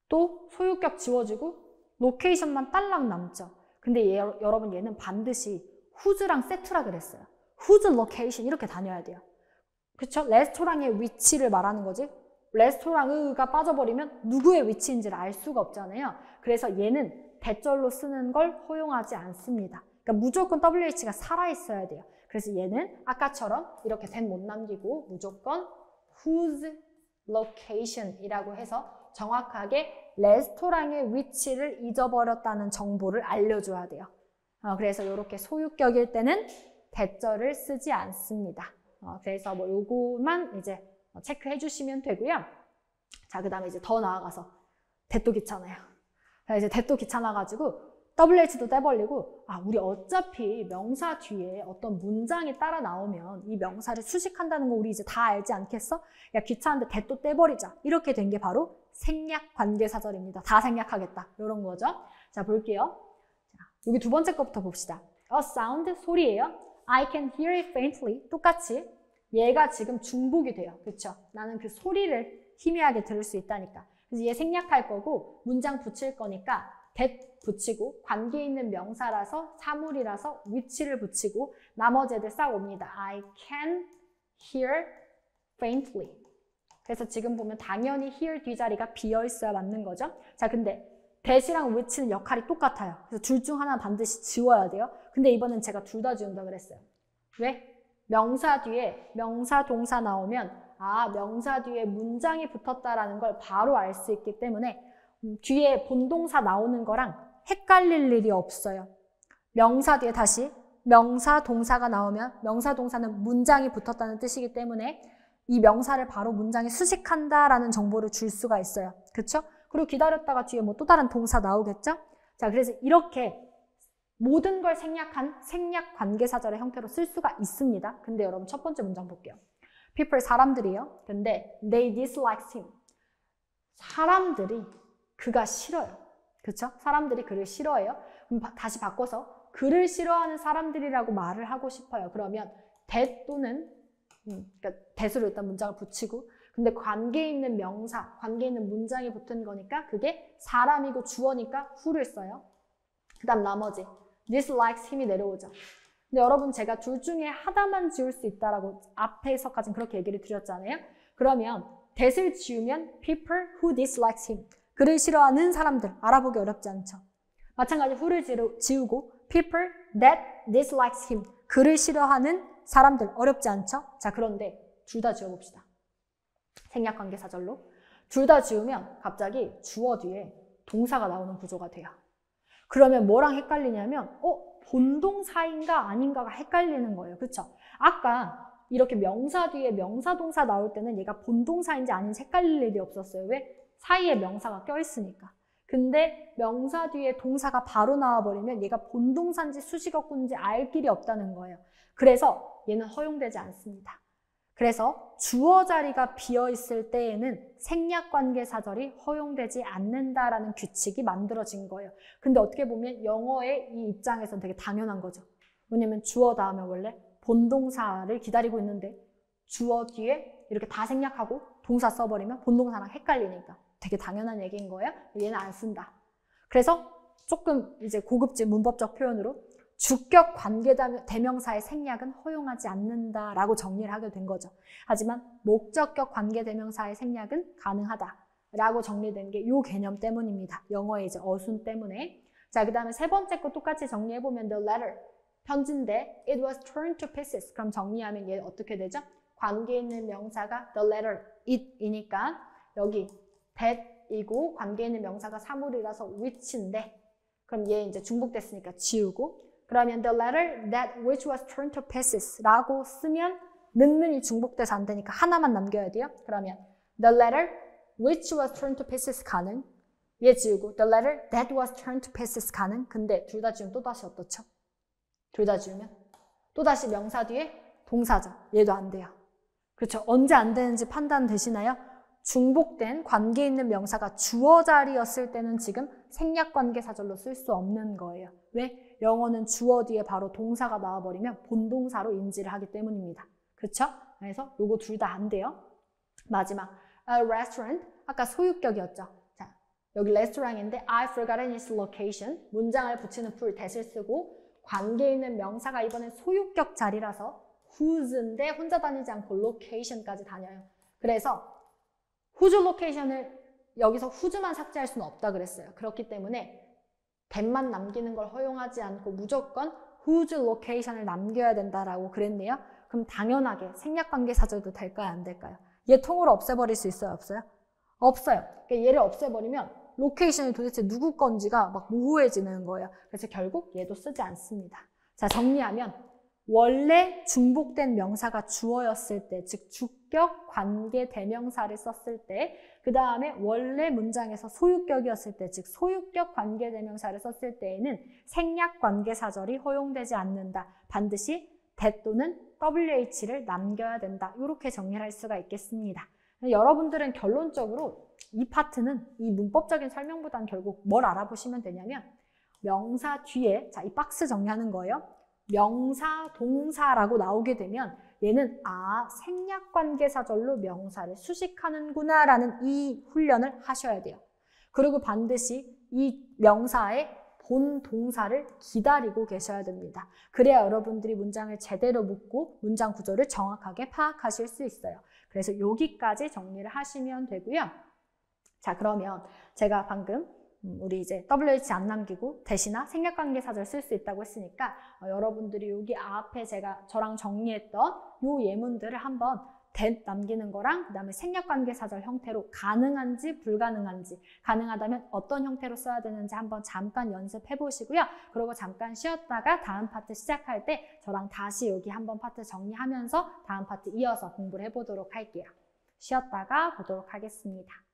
또 소유격 지워지고 로케이션만 딸랑 남죠. 근데 여러분 얘는 반드시 whose랑 세트라 그랬어요. whose location 이렇게 다녀야 돼요. 그쵸? 레스토랑의 위치를 말하는 거지. 레스토랑의가 빠져버리면 누구의 위치인지를 알 수가 없잖아요. 그래서 얘는 대절로 쓰는 걸 허용하지 않습니다. 그러니까 무조건 WH가 살아있어야 돼요. 그래서 얘는 아까처럼 이렇게 that 못 남기고 무조건 whose location 이라고 해서 정확하게 레스토랑의 위치를 잊어버렸다는 정보를 알려줘야 돼요. 그래서 이렇게 소유격일 때는 대절을 쓰지 않습니다. 그래서 뭐 요거만 이제 체크해 주시면 되고요. 자, 그 다음에 이제 더 나아가서 대도 귀찮아요. 이제 대도 귀찮아가지고 WH도 떼버리고 우리 어차피 명사 뒤에 어떤 문장이 따라 나오면 이 명사를 수식한다는 거 우리 이제 다 알지 않겠어? 야 귀찮은데 대도 떼버리자. 이렇게 된 게 바로 생략 관계사절입니다. 다 생략하겠다. 이런 거죠. 자 볼게요. 자, 여기 두 번째 거부터 봅시다. A sound 소리예요. I can hear it faintly. 똑같이 얘가 지금 중복이 돼요. 그렇죠? 나는 그 소리를 희미하게 들을 수 있다니까. 그래서 얘 생략할 거고 문장 붙일 거니까 that 붙이고 관계 있는 명사라서 사물이라서 위치를 붙이고 나머지 애들 싹 옵니다. I can hear faintly. 그래서 지금 보면 당연히 hear 뒤자리가 비어 있어야 맞는 거죠. 자, 근데 that이랑 which는 역할이 똑같아요. 그래서 둘 중 하나 반드시 지워야 돼요. 근데 이번엔 제가 둘 다 지운다 그랬어요. 왜? 명사 뒤에 명사 동사 나오면 명사 뒤에 문장이 붙었다라는 걸 바로 알 수 있기 때문에 뒤에 본동사 나오는 거랑 헷갈릴 일이 없어요. 명사 뒤에 다시 명사 동사가 나오면 명사 동사는 문장이 붙었다는 뜻이기 때문에 이 명사를 바로 문장에 수식한다라는 정보를 줄 수가 있어요. 그렇죠? 그리고 기다렸다가 뒤에 뭐 또 다른 동사 나오겠죠? 자, 그래서 이렇게 모든 걸 생략한 생략 관계사절의 형태로 쓸 수가 있습니다. 근데 여러분 첫 번째 문장 볼게요. people 사람들이요. 근데 they dislike him. 사람들이 그가 싫어요. 그렇죠? 사람들이 그를 싫어해요. 그럼 다시 바꿔서 그를 싫어하는 사람들이라고 말을 하고 싶어요. 그러면 that 또는 그러니까 that으로 일단 문장을 붙이고 근데 관계 있는 명사, 관계 있는 문장이 붙은 거니까 그게 사람이고 주어니까 who를 써요. 그 다음 나머지 dislikes him이 내려오죠. 근데 여러분 제가 둘 중에 하나만 지울 수 있다라고 앞에서까지는 그렇게 얘기를 드렸잖아요. 그러면 that을 지우면 people who dislikes him. 그를 싫어하는 사람들 알아보기 어렵지 않죠. 마찬가지 who를 지우고 people that dislikes him. 그를 싫어하는 사람들 어렵지 않죠. 자 그런데 둘 다 지워봅시다. 생략관계사절로. 둘 다 지우면 갑자기 주어 뒤에 동사가 나오는 구조가 돼요. 그러면 뭐랑 헷갈리냐면 본동사인가 아닌가가 헷갈리는 거예요. 그렇죠? 아까 이렇게 명사 뒤에 명사 동사 나올 때는 얘가 본동사인지 아닌지 헷갈릴 일이 없었어요. 왜? 사이에 명사가 껴있으니까. 근데 명사 뒤에 동사가 바로 나와버리면 얘가 본동사인지 수식어꾼인지 알 길이 없다는 거예요. 그래서 얘는 허용되지 않습니다. 그래서 주어 자리가 비어있을 때에는 생략관계사절이 허용되지 않는다라는 규칙이 만들어진 거예요. 근데 어떻게 보면 영어의 이 입장에서는 되게 당연한 거죠. 왜냐면 주어 다음에 원래 본동사를 기다리고 있는데 주어 뒤에 이렇게 다 생략하고 동사 써버리면 본동사랑 헷갈리니까 되게 당연한 얘기인 거예요. 얘는 안 쓴다. 그래서 조금 이제 고급진 문법적 표현으로 주격 관계 대명사의 생략은 허용하지 않는다라고 정리를 하게 된 거죠. 하지만 목적격 관계 대명사의 생략은 가능하다라고 정리된 게 이 개념 때문입니다. 영어의 이제 어순 때문에. 자, 그 다음에 세 번째 거 똑같이 정리해보면 the letter, 편지인데 it was turned to pieces. 그럼 정리하면 얘 어떻게 되죠? 관계 있는 명사가 the letter, it이니까 여기 that이고 관계 있는 명사가 사물이라서 which인데 그럼 얘 이제 중복됐으니까 지우고 그러면 the letter that which was turned to pieces 라고 쓰면 는이 중복돼서 안 되니까 하나만 남겨야 돼요. 그러면 the letter which was turned to pieces 가능. 얘 지우고 the letter that was turned to pieces 가능. 근데 둘 다 지우면 또다시 어떻죠? 둘 다 지우면 또다시 명사 뒤에 동사죠. 얘도 안 돼요. 그렇죠? 언제 안 되는지 판단되시나요? 중복된 관계 있는 명사가 주어 자리였을 때는 지금 생략관계사절로 쓸 수 없는 거예요. 왜? 영어는 주어 뒤에 바로 동사가 나와버리면 본동사로 인지를 하기 때문입니다. 그렇죠? 그래서 요거 둘 다 안 돼요. 마지막, a restaurant. 아까 소유격이었죠. 자, 여기 레스토랑인데 I forgotten its location. 문장을 붙이는 풀 that을 쓰고 관계 있는 명사가 이번엔 소유격 자리라서 who's인데 혼자 다니지 않고 location까지 다녀요. 그래서 whose location을 여기서 whose만 삭제할 수는 없다 그랬어요. 그렇기 때문에 that만 남기는 걸 허용하지 않고 무조건 whose location을 남겨야 된다라고 그랬네요. 그럼 당연하게 생략관계사절도 될까요? 안 될까요? 얘 통으로 없애버릴 수 있어요? 없어요? 없어요. 그러니까 얘를 없애버리면 로케이션이 도대체 누구 건지가 막 모호해지는 거예요. 그래서 결국 얘도 쓰지 않습니다. 자, 정리하면 원래 중복된 명사가 주어였을 때, 즉 주격 관계 대명사를 썼을 때, 그 다음에 원래 문장에서 소유격이었을 때, 즉 소유격 관계 대명사를 썼을 때에는 생략 관계사절이 허용되지 않는다. 반드시 that 또는 WH를 남겨야 된다. 이렇게 정리를 할 수가 있겠습니다. 여러분들은 결론적으로 이 파트는 이 문법적인 설명보다는 결국 뭘 알아보시면 되냐면 명사 뒤에, 자, 이 박스 정리하는 거예요. 명사, 동사라고 나오게 되면 얘는 생략관계사절로 명사를 수식하는구나 라는 이 훈련을 하셔야 돼요. 그리고 반드시 이 명사의 본 동사를 기다리고 계셔야 됩니다. 그래야 여러분들이 문장을 제대로 묻고 문장 구조를 정확하게 파악하실 수 있어요. 그래서 여기까지 정리를 하시면 되고요. 자, 그러면 제가 방금 우리 이제 WH 안 남기고 대신나 생략관계사절 쓸 수 있다고 했으니까 여러분들이 여기 앞에 제가 저랑 정리했던 요 예문들을 한번 that 남기는 거랑 그 다음에 생략관계사절 형태로 가능한지 불가능한지, 가능하다면 어떤 형태로 써야 되는지 한번 잠깐 연습해 보시고요. 그리고 잠깐 쉬었다가 다음 파트 시작할 때 저랑 다시 여기 한번 파트 정리하면서 다음 파트 이어서 공부를 해보도록 할게요. 쉬었다가 보도록 하겠습니다.